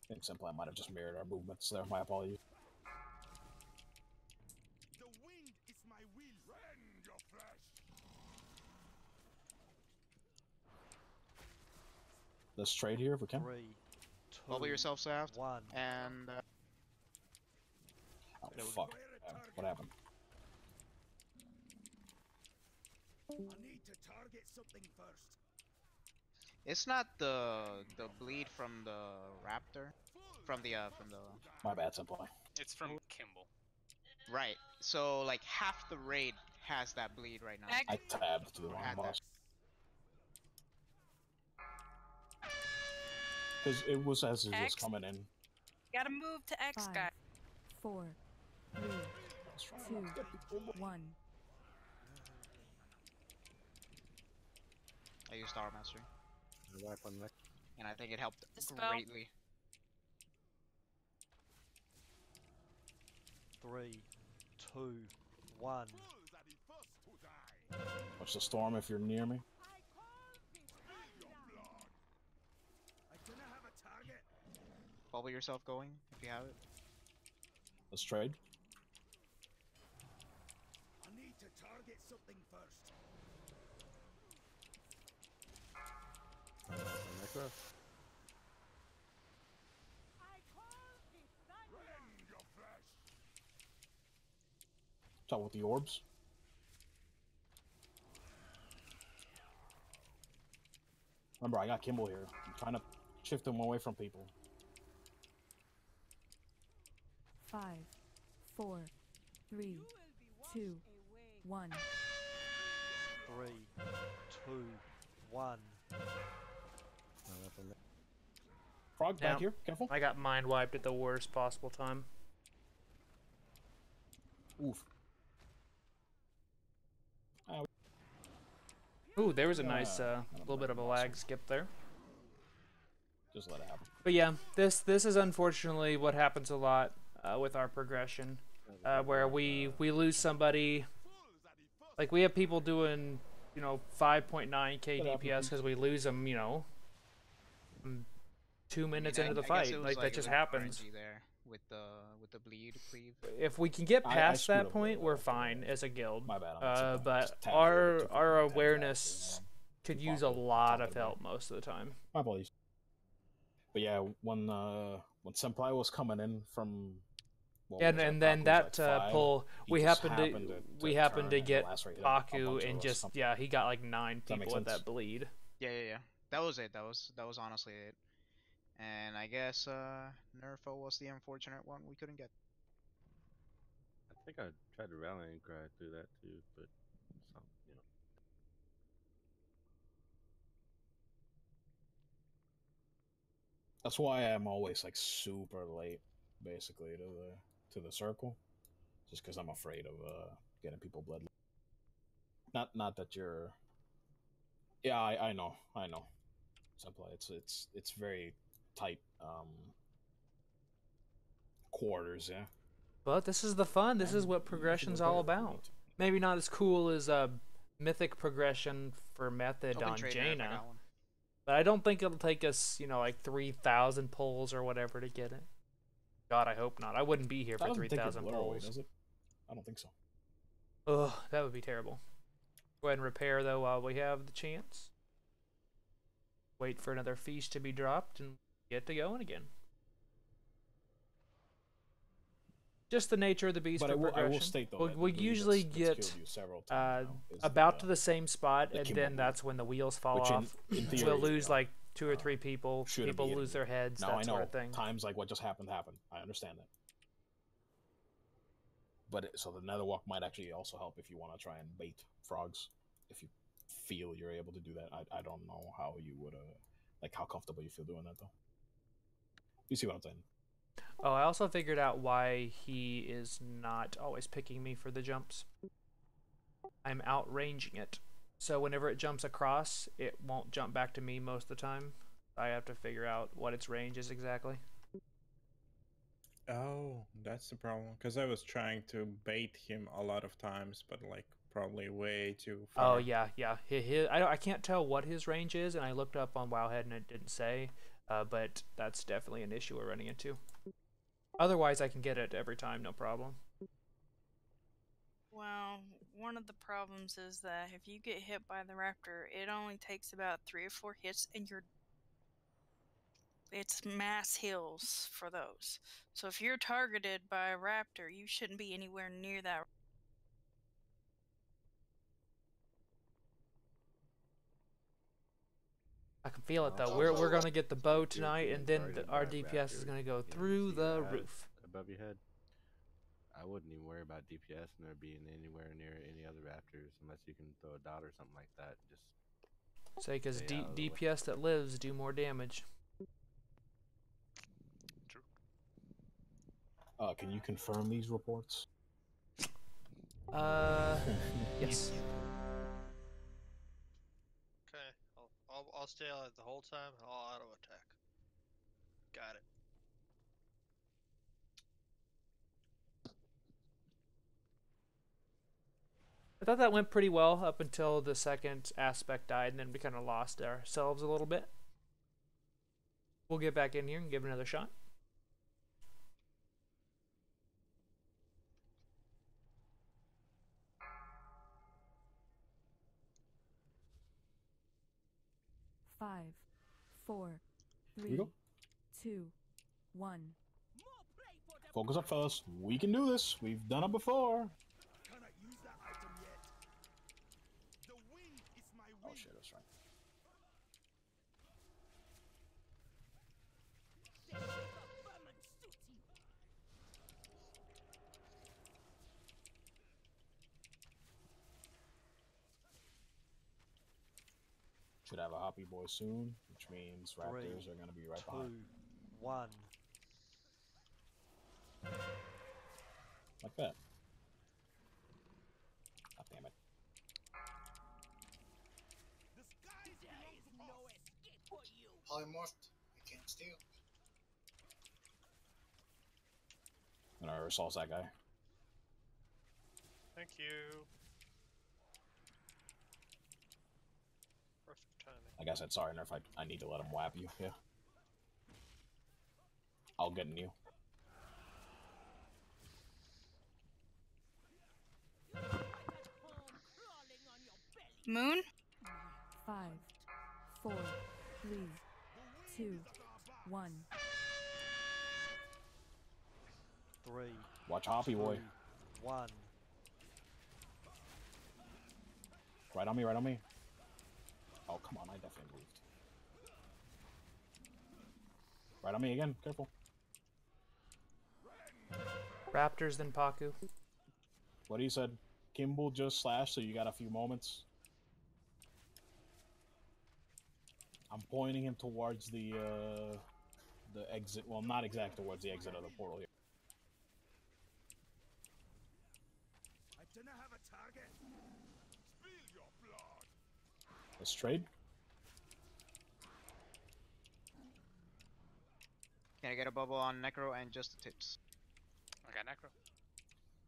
I think Senpai might have just mirrored our movements there. My apologies. The wind is my will. Rend your flesh. Let's trade here if we can. 3, 2, Bubble yourself, Saft. 1. And Oh fuck! What happened? I need to target something first. it's not the bleed from the raptor, from the My bad, Senpai. It's from Kimball. right. So like half the raid has that bleed right now. I tabbed to the wrong boss. Because it was as it was X? coming in. Gotta move to X, 5, guy. 4, 3, 2, 1. I used Star Mastery. And I think it helped Dispel. greatly. 3, 2, 1. Watch the storm if you're near me. Bubble yourself going if you have it. Let's trade. I need to target something first. Talk with the orbs. Remember, I got Kimball here. I'm trying to shift him away from people. 5, 4, 3, 2, 1. 3, 2, 1. Frog, back here. Careful. I got mind wiped at the worst possible time. Oof. Ooh, there was a nice little bit of a lag skip there. Just let it happen. But yeah, this is unfortunately what happens a lot with our progression, where we lose somebody. Like we have people doing, 5.9k DPS because we lose them, 2 minutes into the fight. Like that just happens. There with the bleed cleave. If we can get past that point, we're fine as a guild. My bad. But our awareness could use a lot of help most of the time. My apologies. But yeah, when Senpai was coming in from, and then that pull, we happened to get Baku and just he got like 9 people with that bleed. Yeah. That was it. That was honestly it. And I guess Nerfo was the unfortunate one we couldn't get. I think I tried to rallying cry through that too, but That's why I'm always like super late, basically, to the circle, just because I'm afraid of getting people blood. Not that you're. Yeah, I know. Senpai, it's very tight quarters, yeah. But this is the fun. This is what progression's all about. Maybe not as cool as mythic progression for method on Jaina. But I don't think it'll take us, like 3,000 pulls or whatever to get it. God, I hope not. I wouldn't be here for 3,000 pulls. Does it? I don't think so. Ugh, that would be terrible. Go ahead and repair though while we have the chance. Wait for another feast to be dropped and get to going again. Just the nature of the beast for progression. I will state though, we usually get about to the same spot, and then that's when the wheels fall off. We'll lose like 2 or 3 people. People lose their heads. That sort of thing. Times like what just happened. I understand that. But so the Netherwalk might actually also help if you want to try and bait frogs. If you feel you're able to do that, I don't know how you would like how comfortable you feel doing that though. You see what I'm saying? Oh, I also figured out why he is not always picking me for the jumps. I'm outranging it. So whenever it jumps across, it won't jump back to me most of the time. I have to figure out what its range is exactly. Oh, that's the problem. Because I was trying to bait him a lot of times, but like probably way too far. Oh, yeah. I can't tell what his range is, and I looked up on Wowhead and it didn't say. But that's definitely an issue we're running into. Otherwise, I can get it every time, no problem. Well, one of the problems is that if you get hit by the raptor, it only takes about 3 or 4 hits, and it's mass heals for those. So if you're targeted by a raptor, you shouldn't be anywhere near that. I can feel it though. We're gonna get the bow tonight, and then our DPS is gonna go through the roof. Above your head. I wouldn't even worry about DPS nor being anywhere near any other raptors unless you can throw a dot or something like that. Just say because DPS that lives do more damage. Can you confirm these reports? Yes. Okay, I'll stay alert the whole time. I'll auto attack. Got it. I thought that went pretty well up until the second aspect died, and then we kind of lost ourselves a little bit. We'll get back in here and give it another shot. Five, four, we 3, go. 2, 1. Focus up, fellas. We can do this. We've done it before. Can I use that item yet? The wind is my wind. Oh shit, that's right. Should have a Hoppy Boy soon, which means Raptors are gonna be right behind. 2, 1. Like that. God damn it. The skies belong to no escape for you. Polymorphed. I can't steal. I'm gonna assault that guy. Thank you. Perfect timing. Like I said, sorry, Nerf. I need to let him whap you. Yeah. I'll get in you. Moon? 5, 4, 3, 2, 1. 3. Watch Hoppy Boy. 2, 1. Right on me, right on me. Oh, come on, I definitely moved. Right on me again, careful. Raptors, then Paku. What he said. Kimball just slashed, so you got a few moments. I'm pointing him towards the exit. Well, not exactly towards the exit of the portal here. I do not have a target. Spill your blood. Let's trade. Can I get a bubble on Necro and just the tips? I got Necro.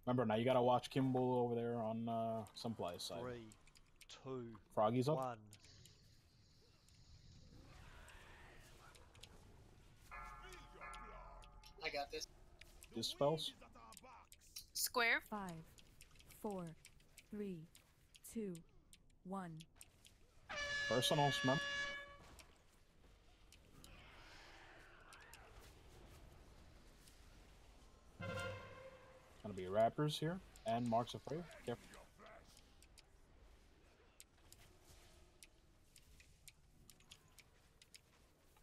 Remember, now you gotta watch Kimball over there on Sunfly's side. 3, 2, Froggy's up. 1. I got this. Dispels. Square? 5, 4, 3, 2, 1. Personals, remember? Gonna be Raptors here, and Marks of Prey. Careful.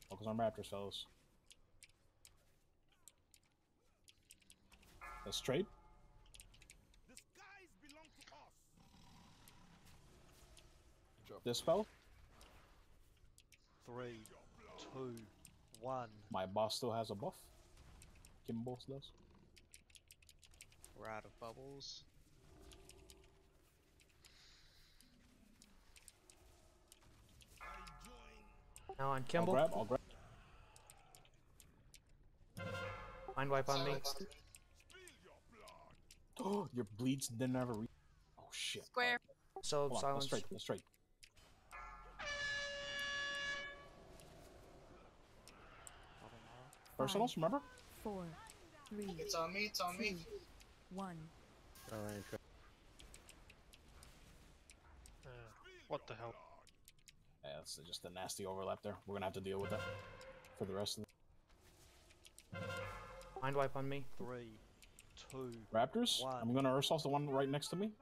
Focus on Raptors, fellas. Let's trade. The skies belong to us. Dispel. 3, 2, 1. My boss still has a buff. Kimball does. We're out of bubbles. Now on Kimball. I'll grab. Mind wipe on me. Oh, your bleeds didn't ever reach. Oh shit. Square. So Hold on, silence. let's trade. Personals, remember? 4, 3, It's on me, it's on me. 1. What the hell? Yeah, it's just a nasty overlap there. We're gonna have to deal with that for the rest of the... Mind wipe on me. 3, 2, Raptors? 1. I'm gonna Ursos the one right next to me.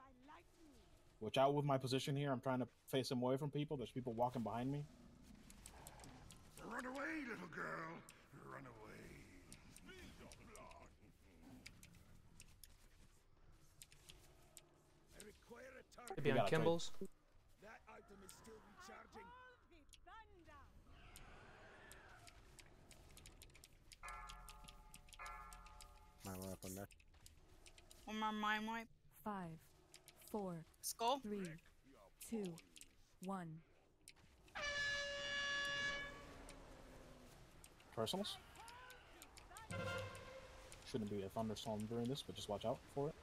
Watch out with my position here. I'm trying to face him away from people. There's people walking behind me. Run away, little girl. Run away. I require a target. Could be on Kimball's. That item is still recharging. My weapon. our mind wipe. 5, 4, Skull. 3, 2, 1. Personals. Shouldn't be a thunderstorm during this, but just watch out for it.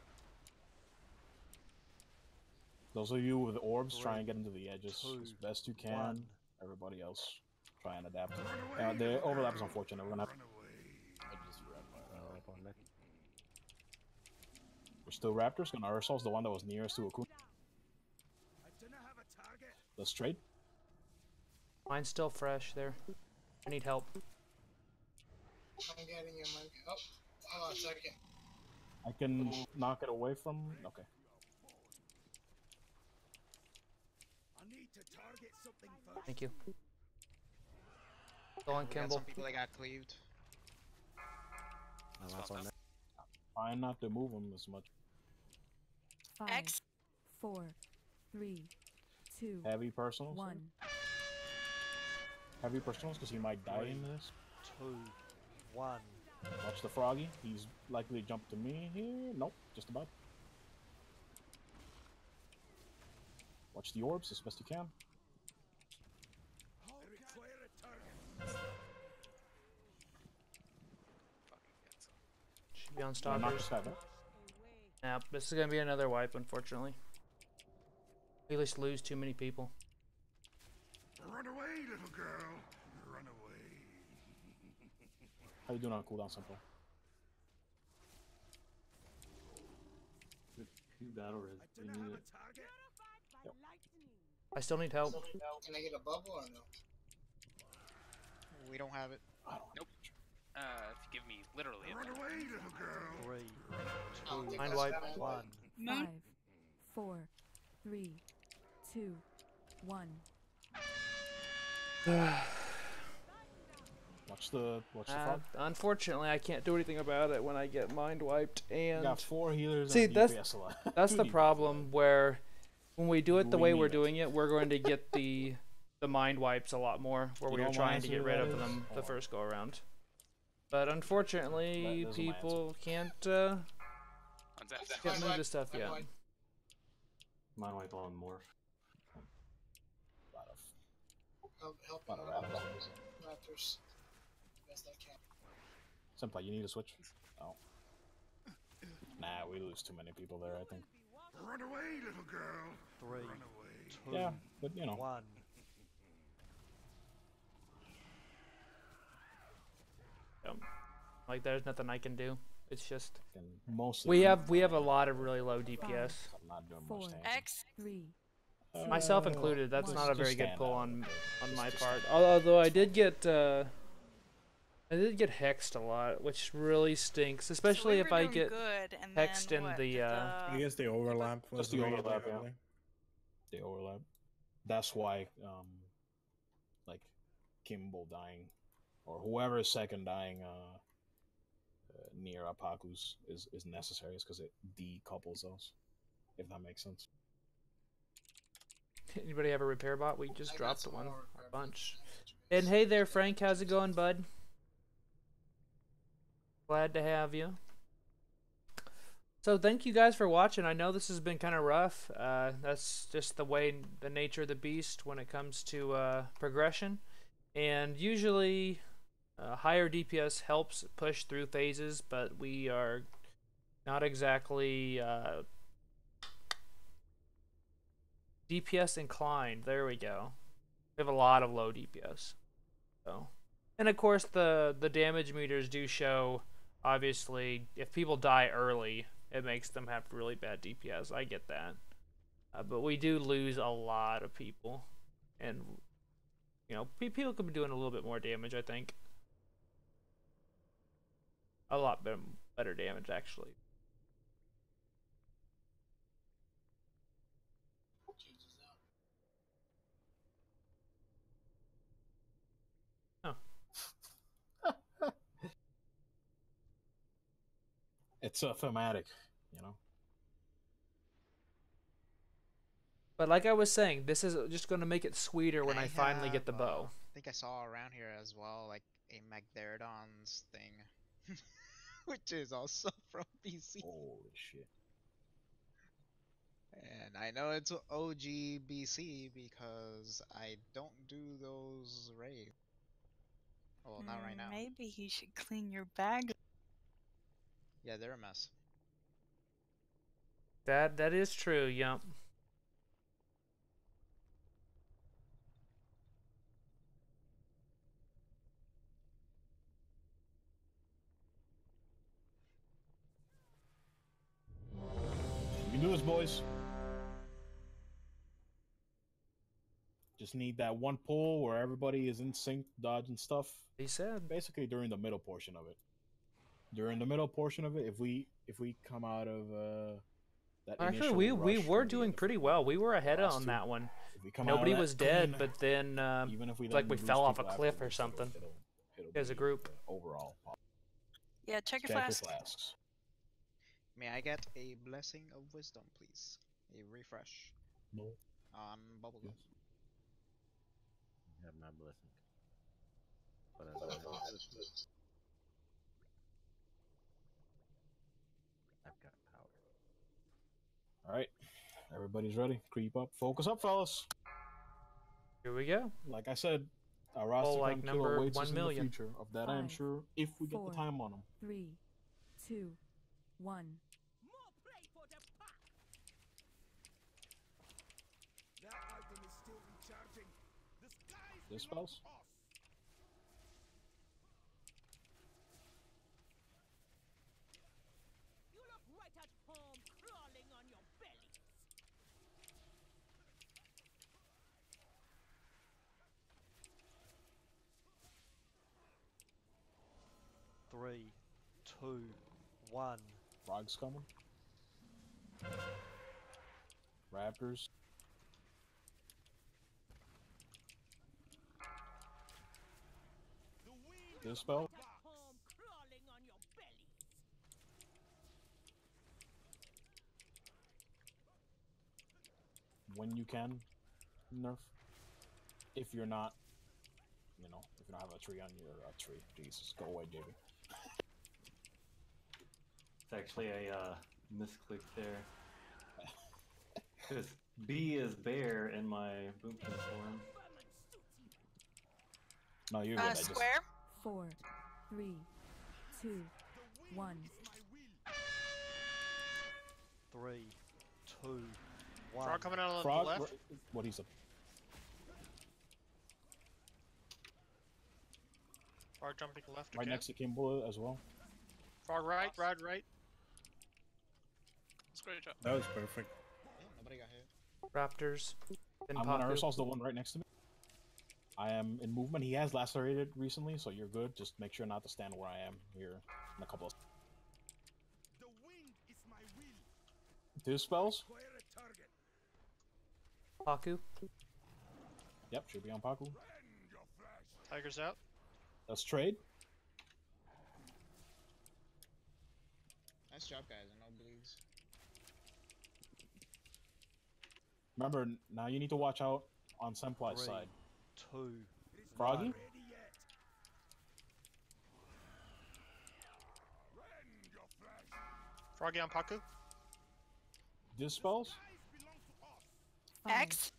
Those of you with orbs, try and get into the edges as best you can. Everybody else, try and adapt. The overlap is unfortunate. We're gonna have. We're still Raptors, and Ursol's the one that was nearest to Akun. Let's trade. Mine's still fresh there. I need help. I'm getting you, man. Oh, hold on a second. I can knock it away from. Okay. Thank you. Go on, We got Kimball. some people that got cleaved. Try not to move him as much. 5, 4, 3, 2, Heavy personals. 1. Heavy personals, because he might die in this. 2, 1. Watch the froggy. He's likely to jump to me here. Nope, just about. Watch the orbs as best you can. Should be on Knock stalkers. this guy back. Yeah, this is gonna be another wipe, unfortunately. We at least lose too many people. Run away, little girl. Run away. How you doing on cooldown, Simple? Two battle res. You need it. Yep. I still need help. Can I get a bubble or no? We don't have it. Nope. If you give me literally a Run minute. away, little girl. 3, 2, Mind wipe. 1. 5, 4, 3, 2, 1. Watch the frog. Unfortunately, I can't do anything about it when I get mind wiped. And You got 4 healers. see, and that's DPS a lot. that's Two the DPS. problem. Where when we do it the We way need we're it. doing it, we're going to get the mind wipes a lot more. Where You we know were my trying to answer get to rid that of is? them the Oh. first go around. But unfortunately, That is my people can't One's that. can't move this stuff yet. Mind wipe on morph. Help Lot of out rattles. Raptors. Best I can. Senpai, you need a switch? Oh. Nah, we lose too many people there, I think. Run away, little girl. 3, Run away. 2, Yeah, but you know. 1. Like there's nothing I can do. It's just Mostly we have a lot of really low DPS. I'm not doing 4, much damage. X. 3, Myself included. That's Just- not a very just good stand pull out on of it. my Just part. stand out. Although I did get hexed a lot, which really stinks. Especially we if were I doing get good, and hexed then in what, the I guess the overlap was Just the really overlap, yeah. early. They overlap. That's why, like, Kimball dying, or whoever is second dying near Apaku's is necessary, is because it decouples those, if that makes sense. Anybody have a repair bot? We just I got dropped some one. more A repair bunch. bots. And hey there, Frank. How's it going, bud? Glad to have you. So thank you guys for watching. I know this has been kind of rough. That's just the nature of the beast when it comes to progression. And usually higher DPS helps push through phases, but we are not exactly DPS inclined. There we go. We have a lot of low DPS. So, and of course the damage meters do show. Obviously, if people die early, it makes them have really bad DPS. I get that, but we do lose a lot of people, and you know people could be doing a little bit more damage. I think a lot better damage actually. It's a thematic, you know. But like I was saying, this is just going to make it sweeter when I finally get the have, bow. I think I saw around here as well, like a Magtheridon's thing, which is also from PC. Holy shit! And I know it's OGBC because I don't do those raids. Well, not right now. Maybe you should clean your bag. Yeah, they're a mess. That is true. Yep. We can do this, boys. Just need that one pull where everybody is in sync, dodging stuff. He said. Basically, during the middle portion of it. During the middle portion of it, if we come out of that actually, we were doing pretty well. We were ahead on that one. Nobody was dead, but then even if we like we fell off a cliff or something as a group. Overall. Yeah, check your flasks. May I get a blessing of wisdom, please? A refresh. No. Bubblegum. You have my blessing. But I don't know. I've got power. Alright. Everybody's ready. Creep up. Focus up, fellas. Here we go. Like I said, our roster like number awaits us 1 in the million. future. Of that, I am sure, if we get the time on them. 3, 2, 1. More play for the pack. That item is still recharging. The skies This belong spells? to us. You look right at home, crawling on your bellies. Three, two, one. Frogs coming. Raptors. Dispel. Home, crawling on your bellies. When you can, nerf. If you're not, you know, if you don't have a tree on your tree. Jesus, go away, JB. It's actually a misclick there. Because B is bear in my boomkin form. No, you're good. Square. 4, 3, 2, 1. 3, 2, 1. Frog coming out on Frog, the left. what he said. Frog jumping left. Right again. next to Kimbo as well. Frog right. Right. That's a great job. That was perfect. Yeah, nobody got hit. Raptors. Then I'm on Paku. Ursol's the one right next to me. I am in movement. He has lacerated recently, so you're good. Just make sure not to stand where I am here in a couple of. The wind is my will. Two spells? Acquire a target. Paku. Yep, should be on Paku. Tiger's out. Let's trade. Nice job, guys. And no bleeds. Remember, now you need to watch out on Senpai's 3, side. 2, Froggy? 1. Froggy on Paku. Dispels? 5, X.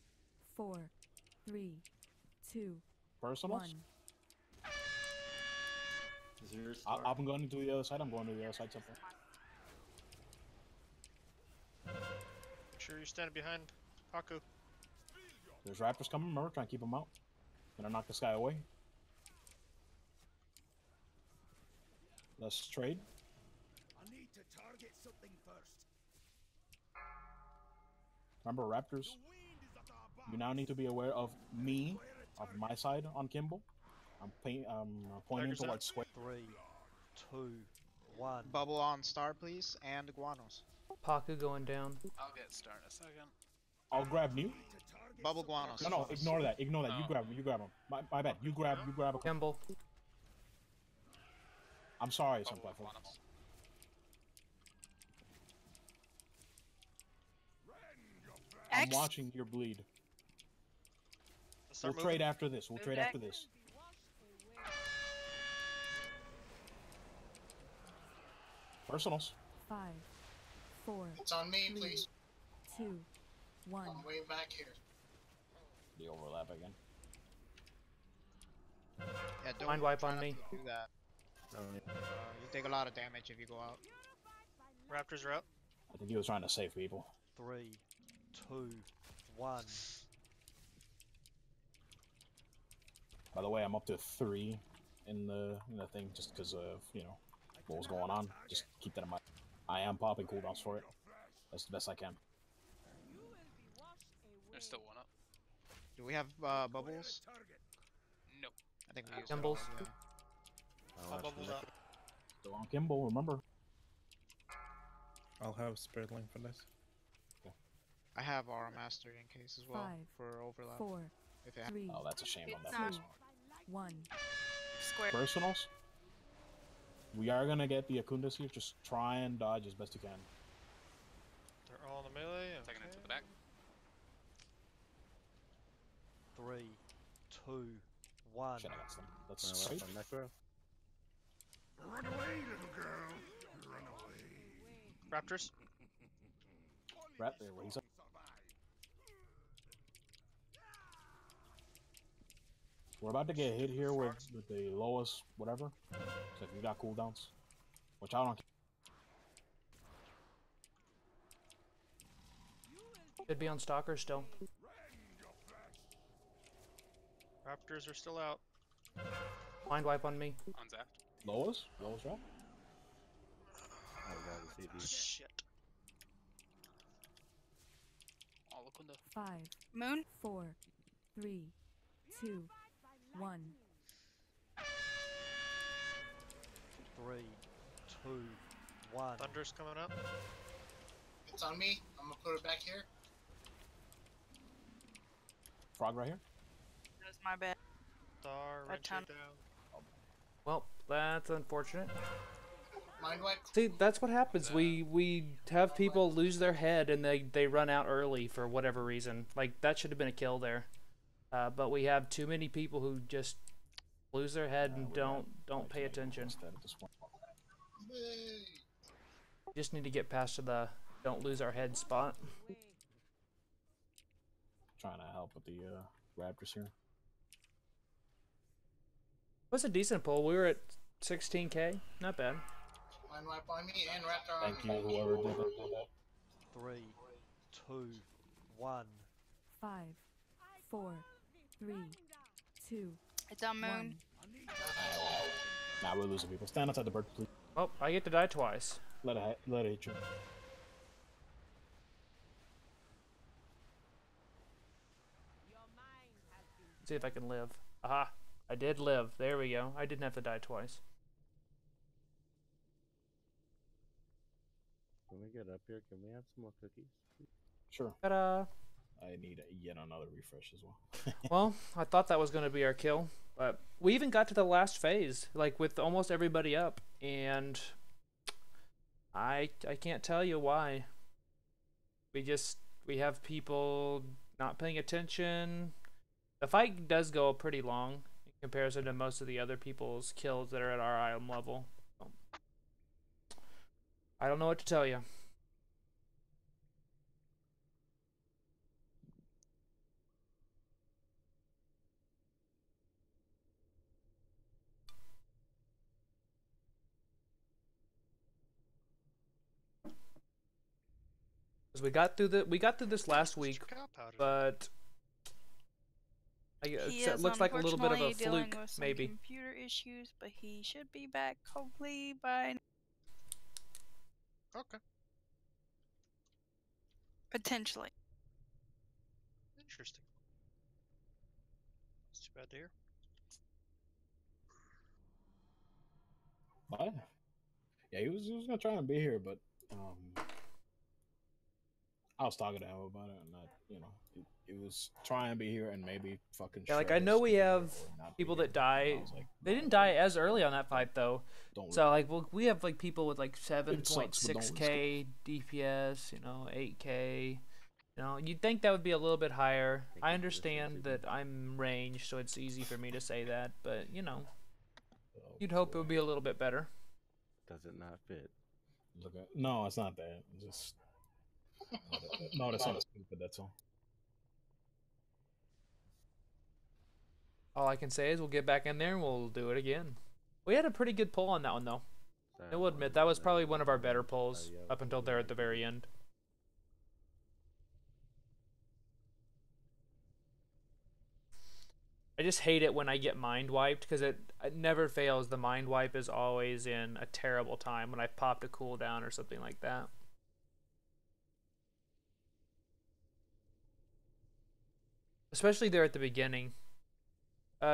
4, 3, 2, Personals? 1. I'm going to the other side. I'm going to the other side. Simple. Make sure you're standing behind Paku. There's Raptors coming. Remember, try and keep them out. Gonna knock this guy away. Let's trade. I need to target something first. Remember, Raptors. You now need to be aware of me, of my side on Kimbo. I'm pointing towards square. 3, 2, 1. Bubble on star, please, and guanos. Paku going down. I'll get started in a second. I'll grab new. Bubble guanos. No, ignore that. Ignore that. You grab him. You grab him. My bad. You grab a Kimball. I'm sorry, Senpai. I'm watching your bleed. We'll trade after this. We'll trade after this. Personals. 5, 4. It's on me, 3, please. 2, 1. I'm way back here. The overlap again. Yeah, don't Mind wipe try on not me. to do that. You take a lot of damage if you go out. Raptors are up. I think he was trying to save people. 3, 2, 1. By the way, I'm up to 3 in the thing just because of what was going on. Just keep that in mind. I am popping cooldowns for it. That's the best I can. There's still one up. Do we have bubbles? Nope. I think we used Gimbals. it all, yeah. All bubbles up. Still on Kimball, remember? I'll have Spirit Link for this. I have Aura Master in case as well 5, for overlap. 4, If it 3, Oh, that's a shame on that. 2, First 1. Square. Personals. We are gonna get the Akundas here. Just try and dodge as best you can. They're all in the melee. Taking it to the back. 3, 2, 1. Shit, I got some. That's Left great. on neck row. Run away, little girl. Run away. Raptors. Right there, where he's up. We're about to get hit here with the lowest whatever. So if you got cooldowns, which I don't. Should be on Stalker still. Raptors are still out. Mind wipe on me. On Zaft. Lowest right? I got the CD. Shit. All Lukunda. 5, Moon. 4, 3, 2, 1. 3, 2, 1. Thunder's coming up. It's on me. I'm gonna put it back here. Frog right here. That was my bad. Star, A Ranger ton. down. Well, that's unfortunate. Mind wipe. See, that's what happens. We have people lose their head and they run out early for whatever reason. Like, that should have been a kill there. But we have too many people who just lose their head and don't pay attention. Just need to get past to the don't lose our head spot. Trying to help with the Raptors here. Was a decent pull. We were at 16k. Not bad. Mind wipe on me and Raptor on Thank me. you, whoever did that. 3, 2, 1. 5, 4, 3, 2, It's on Moon. 1. Nah, we're losing people. Stand outside the bird, please. Oh, I get to die twice. Let it hit you. See if I can live. Aha! I did live. There we go. I didn't have to die twice. When we get up here, can we have some more cookies? Sure. Ta-da! I need yet another refresh as well. Well, I thought that was going to be our kill, but we even got to the last phase, like with almost everybody up, and I can't tell you why. We have people not paying attention. The fight does go pretty long in comparison to most of the other people's kills that are at our IM level. So, I don't know what to tell you. We got through this last week, but it looks like a little bit of a dealing fluke, with some maybe. computer issues, but he should be back hopefully by Okay. potentially. Interesting. It's too bad to hear. But yeah, he was gonna try and be here, but I was talking to him about it, and it was try and be here and maybe fucking. Yeah, like I shred know us we together have or not people be here. that die. And I was like, They didn't die as early on that fight though. Don't So risk like we have like people with like It sucks, but don't risk 7.6k DPS, 8k. You'd think that would be a little bit higher. I understand that I'm ranged, so it's easy for me to say that, but you'd hope it would be a little bit better. Does it not fit? No, it's not that. Just No, that's not stupid. That's all. All I can say is we'll get back in there and we'll do it again. We had a pretty good pull on that one, though. I will admit, that was probably one of our better pulls up until there at the very end. I just hate it when I get mind wiped, because it never fails. The mind wipe is always in a terrible time when I've popped a cooldown or something like that. Especially there at the beginning.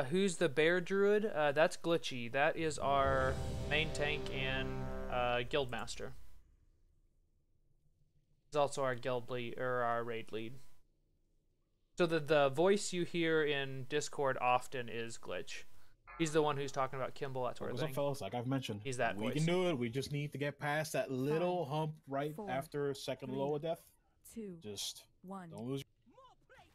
Who's the bear druid? That's Glitchy. That is our main tank and guildmaster. He's also our guild lead, or our raid lead. So the voice you hear in Discord often is Glitch. He's the one who's talking about Kimball, that sort of thing. What's up, fellas? Like I've mentioned, he's that we voice. can do it. We just need to get past that little hump right after second lower death. Just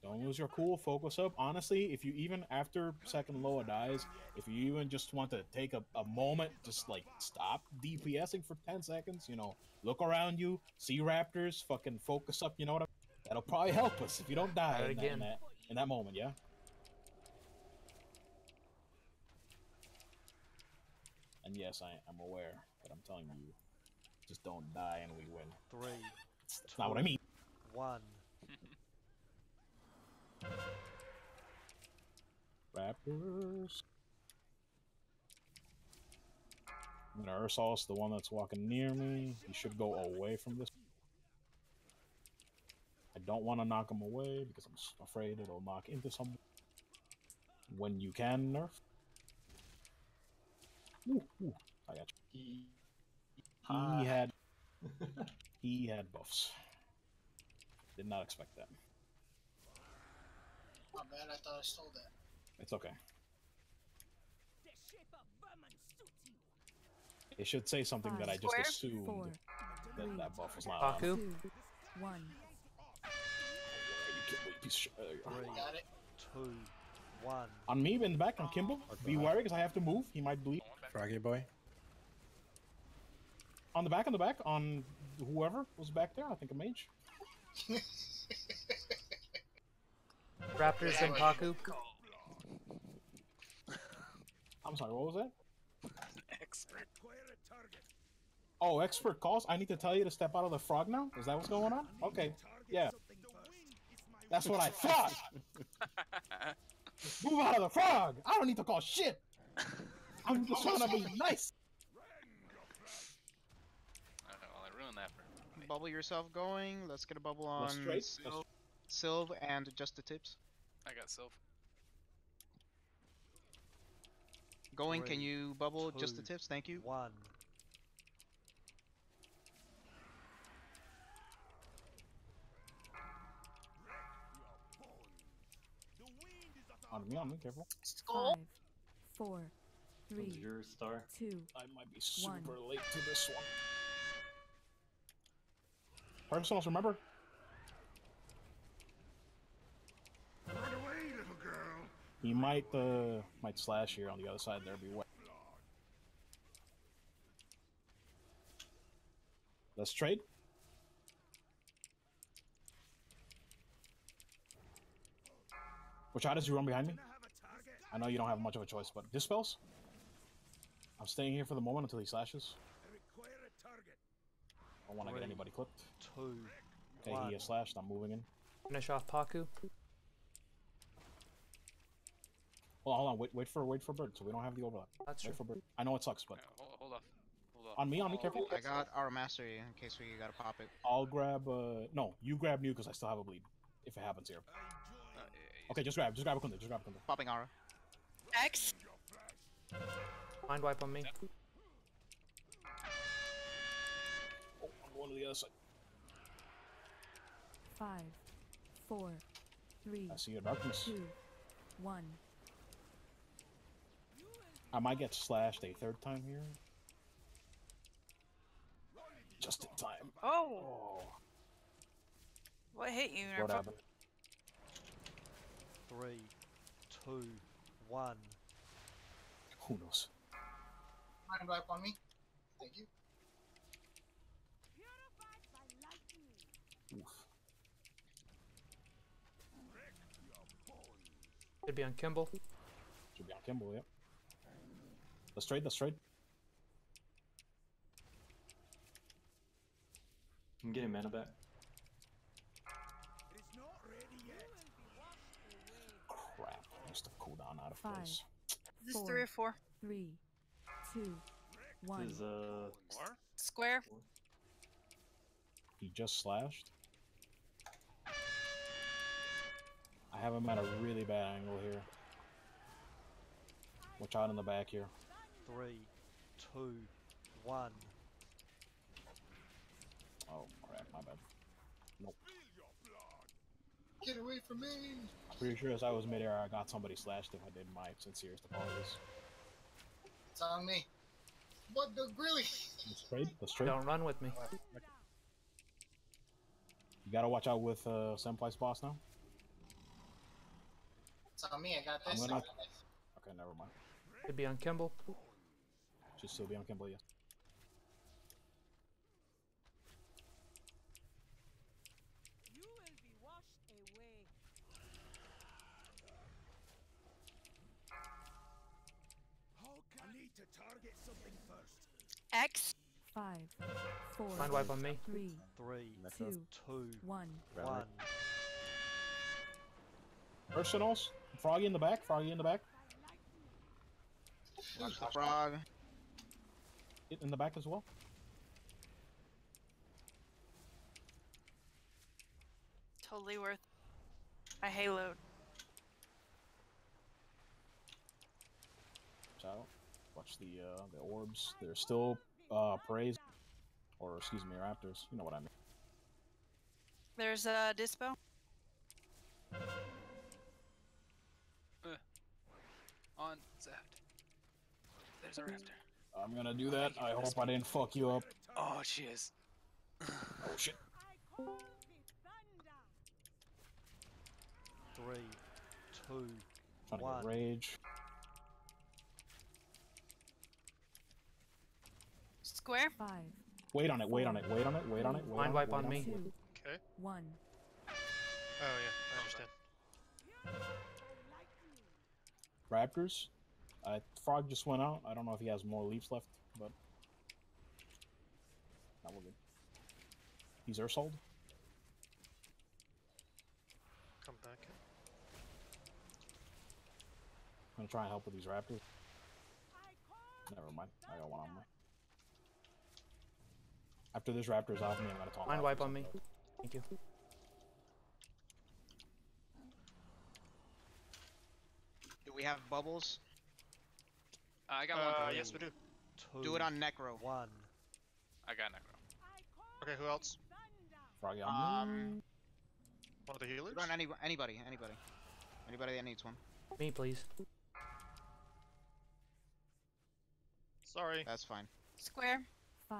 don't lose your cool. Focus up. Honestly, if you even after second lower dies, if you even just want to take a moment, just like stop DPSing for 10 seconds. You know, look around you, see raptors, fucking focus up. You know what I mean? That'll probably help us if you don't die in that moment, yeah? And yes, I'm aware, but I'm telling you, just don't die and we win. 3. That's not what I mean. 1. Raptors. And Ursol's the one that's walking near me. He should go away from this. I don't want to knock him away because I'm afraid it'll knock into someone. When you can nerf. Ooh, I got you. He had buffs. Did not expect that. My bad, I thought I stole that. It's okay. It should say something that I just assumed that buff was not on. Haku? 1. Got it. 2. 1. On me in the back, on Kimball. Be wary because I have to move. He might bleed. Froggy boy. On the back, on whoever was back there. I think a mage. Raptors and Haku. I'm sorry, what was that? Expert. Oh, expert calls? I need to tell you to step out of the frog now? Is that what's going on? Okay, yeah. That's what I thought! Move out of the frog! I don't need to call shit! I'm just trying to be nice! Well, I ruined that for me. Bubble yourself going. Let's get a bubble on Sylve and just the tips. I got Sylve. Going, can you bubble just the tips? Thank you. 1. On me, careful. 5, 4, 3, What's your star? 2. I might be super late to this one. Personals, remember? Run away, little girl. He might slash here on the other side there. Be wet. Let's trade. Which how does you run behind me? I know you don't have much of a choice, but dispels. I'm staying here for the moment until he slashes. I don't want to get anybody clipped. 2. Okay, he has slashed. I'm moving in. Finish off Paku. Well, hold on. Wait for Bird, so we don't have the overlap. That's true. Wait for Bird. I know it sucks, but Hold off. on me, careful. I got our mastery in case we gotta pop it. I'll grab. No, you grab new because I still have a bleed. If it happens here. Okay, just grab a Kunde. Just grab a Kunde. Popping aura. X. Mind wipe on me. Oh, I'm going to the other side. 5, 4, 3, I see your darkness. 2, 1. I might get slashed a third time here. Just in time. Oh. What hit you? What happened? 3, 2, 1. Who knows? Mind wipe on me. Thank you. Oof. Should be on Kimball. Should be on Kimball, yep. That's straight, that's straight. I'm getting mana back. Crap, I missed the cooldown out of 5, place. Is this 3 or 4? 3, 2, 1. This is Square. He just slashed. I have him at a really bad angle here. Watch out in the back here. 3, 2, 1. Oh crap, my bad. Nope. Get away from me! I'm pretty sure as I was midair, I got somebody slashed if I did my sincerest apologies. It's on me. What the really? That's straight, that's straight. Don't run with me. You gotta watch out with Senpai's boss now. It's on me. I got this. I'm gonna... Okay, never mind. Should be on Kimball. Should still be on Kimball, yes. You will be washed away. I need to target something first. X. 5, 4, Mind wipe on me. 3, 2, 2, 1. 1. Personals. Froggy in the back. Froggy in the back. Watch the frog. In the back as well. Totally worth. I haloed. Watch out. Watch the orbs. They're still praise, or excuse me, raptors. You know what I mean. There's a dispo. On zapped. There's a raptor. I'm gonna do that. I hope I didn't fuck you up. Oh, she is. Oh shit. 3, 2, Trying to 1. get rage. Square. 5, Wait on it. Wait on it. Wait on it. Wait on it. Mind wipe on me. 2, Okay. 1. Oh yeah, I understand. Raptors. Frog just went out. I don't know if he has more leaps left, but no, we're good. He's Ursold. Come back in. I'm gonna try and help with these raptors. Never mind. I got one on me. After this raptor's off me, I'm gonna talk. Mind wipe on me. Thank you. Do we have bubbles? I got one. Yes, we do. 2, Do it on Necro. 1. I got Necro. Okay, who else? Froggy on me. One of the healers? Do it on anybody. Anybody that needs one. Me, please. Sorry. That's fine. Square. 5,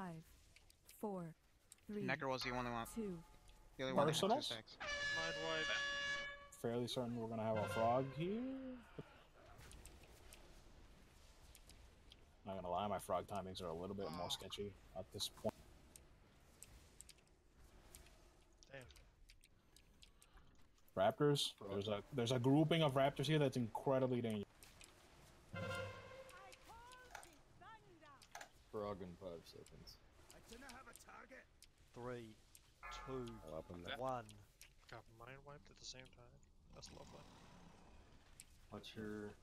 4, 3, Necro was the only one. 2. The only one that had 2 Personals? stacks. Mind wipe. Fairly certain we're gonna have a frog here. Not gonna lie, my frog timings are a little bit more sketchy at this point. Damn. Raptors. There's a grouping of raptors here that's incredibly dangerous. Frog in 5 seconds. I didn't have a target. 3, 2, I'll up him there. 1. Got mind wiped at the same time. That's lovely. Watch your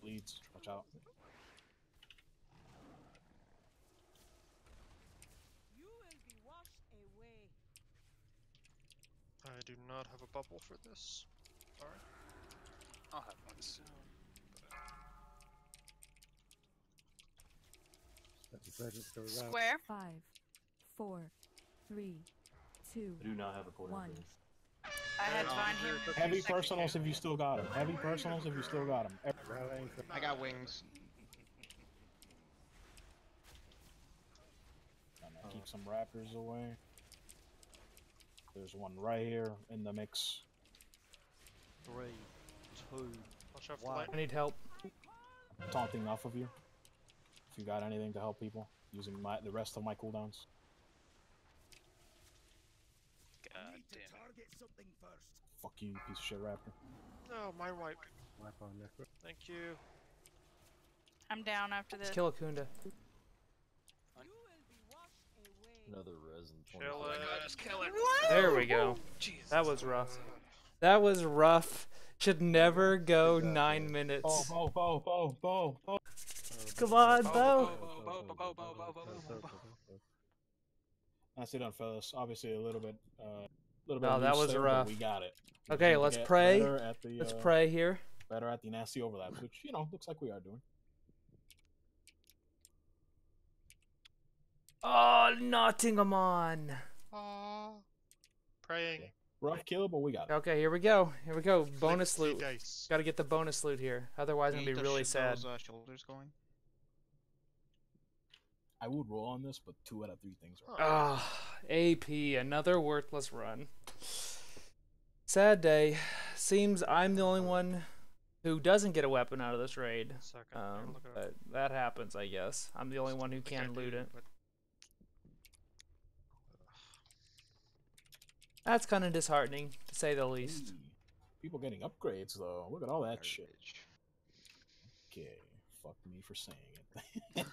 Leads. Watch out. You will be washed away. I do not have a bubble for this. Sorry. I'll have one soon. Square. 5, 4, 3, 2, I do not have a cooldown 1. for this. I had Vine here. Heavy personals if you still got him. Heavy personals if you still got him. I got wings. Gonna keep some raptors away. There's one right here in the mix. 3, 2, Watch out for 1. light. I need help. I'm taunting off of you. If you got anything to help people, using the rest of my cooldowns. God Need to damn it. target something first. Fuck you, piece of shit raptor. No, mind wipe. Thank you. I'm down after Let's this. kill Akunda. Another resin. Oh my god, just kill it. There we go. That was rough. That was rough. Should never go 9 minutes. Bo. Come on, Bo. That's it, fellas. Obviously, a little bit. Oh, that was there, rough. but we got it. Okay, let's pray. Let's pray here. Better at the nasty overlaps, which looks like we are doing. Oh, Nottingham. Praying. Yeah. Rough kill, but we got it. Okay, here we go. Here we go. Bonus loot. Got to get the bonus loot here. Otherwise, I'm going to be really sad. Those, shoulders going? I would roll on this, but 2 out of 3 things are. Ah, AP, another worthless run. Sad day. Seems I'm the only one who doesn't get a weapon out of this raid. But that happens, I guess. I'm the only one who can loot it. That's kind of disheartening, to say the least. People getting upgrades, though. Look at all that shit. Okay, fuck me for saying it.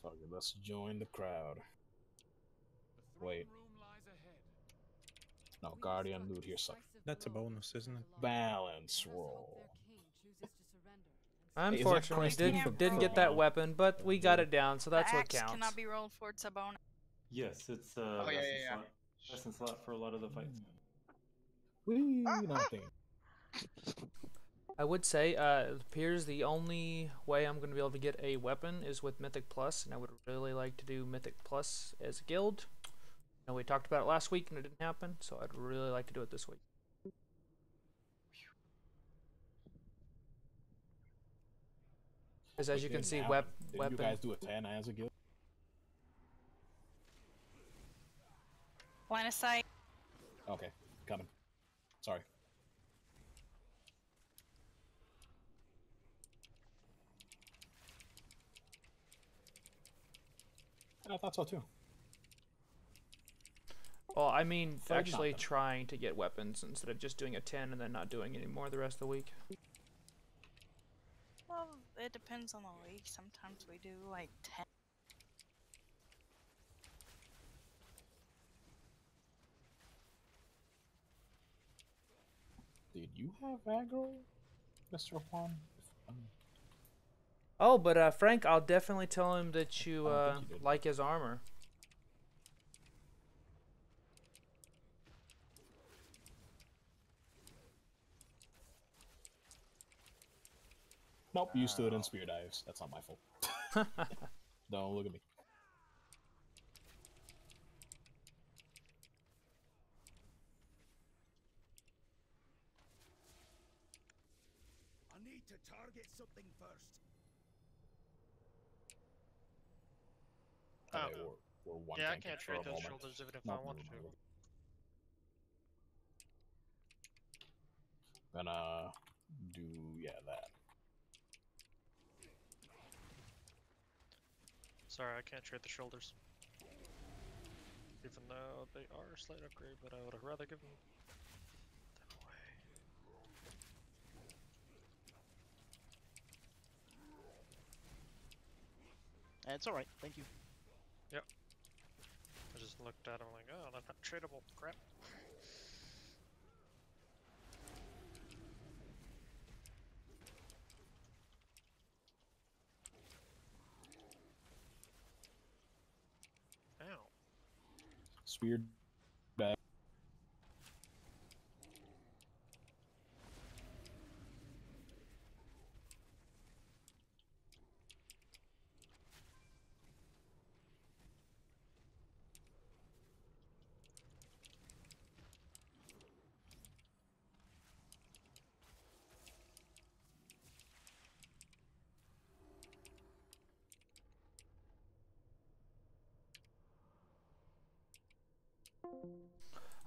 Fuck it, let's join the crowd. Wait. No, Guardian loot here sucks. That's a bonus, isn't it? Balance roll. Unfortunately, didn't get that weapon, but we got it down, so that's the what axe counts. cannot be rolled for its a bonus. Yes, it's lesson slot for a lot of the fights. Nothing. I would say, it appears the only way I'm going to be able to get a weapon is with Mythic Plus, and I would really like to do Mythic Plus as a guild. I know we talked about it last week and it didn't happen, so I'd really like to do it this week. Because as you can see, weapon. Did you guys do a 10 as a guild? Line of sight. Okay, coming. Sorry. I thought so too. Well, I mean, Flag actually nothing. trying to get weapons instead of just doing a 10 and then not doing any more the rest of the week. Well, it depends on the week. Sometimes we do like 10. Did you have aggro, Mr. Juan? Oh, but Frank, I'll definitely tell him that you did. like his armor. Nope, you stood in spear dives. That's not my fault. Don't look at me. I need to target something first. Okay, we're one Yeah, I tank can't for a trade those moment. shoulders even if Not I wanted to. Gonna do that. Sorry, I can't trade the shoulders. Even though they are a slight upgrade, but I would have rather given them away. It's alright, thank you. Yep. I just looked at them like, oh, that's not tradable. Crap. Ow. Spear dive.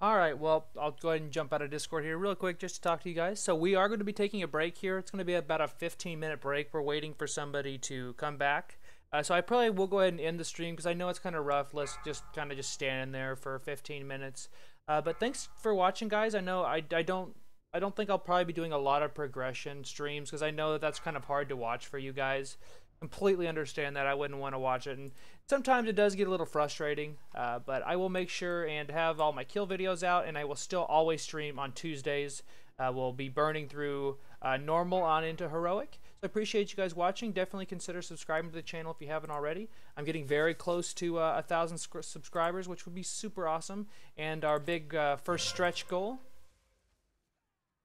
Alright, well, I'll go ahead and jump out of Discord here real quick just to talk to you guys. So we are going to be taking a break here. It's going to be about a 15-minute break. We're waiting for somebody to come back. So I probably will go ahead and end the stream because I know it's kind of rough. Let's just kind of just stand in there for 15 minutes. But thanks for watching, guys. I know I don't I don't think I'll probably be doing a lot of progression streams because I know that that's kind of hard to watch for you guys. Completely understand that. I wouldn't want to watch it, and sometimes it does get a little frustrating, but I will make sure and have all my kill videos out, and I will still always stream on Tuesdays. We'll be burning through normal on into heroic. So I appreciate you guys watching. Definitely consider subscribing to the channel if you haven't already. I'm getting very close to 1,000 subscribers, which would be super awesome, and our big first stretch goal.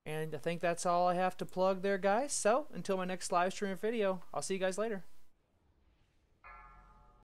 And I think that's all I have to plug there, guys. So until my next live stream or video, I'll see you guys later.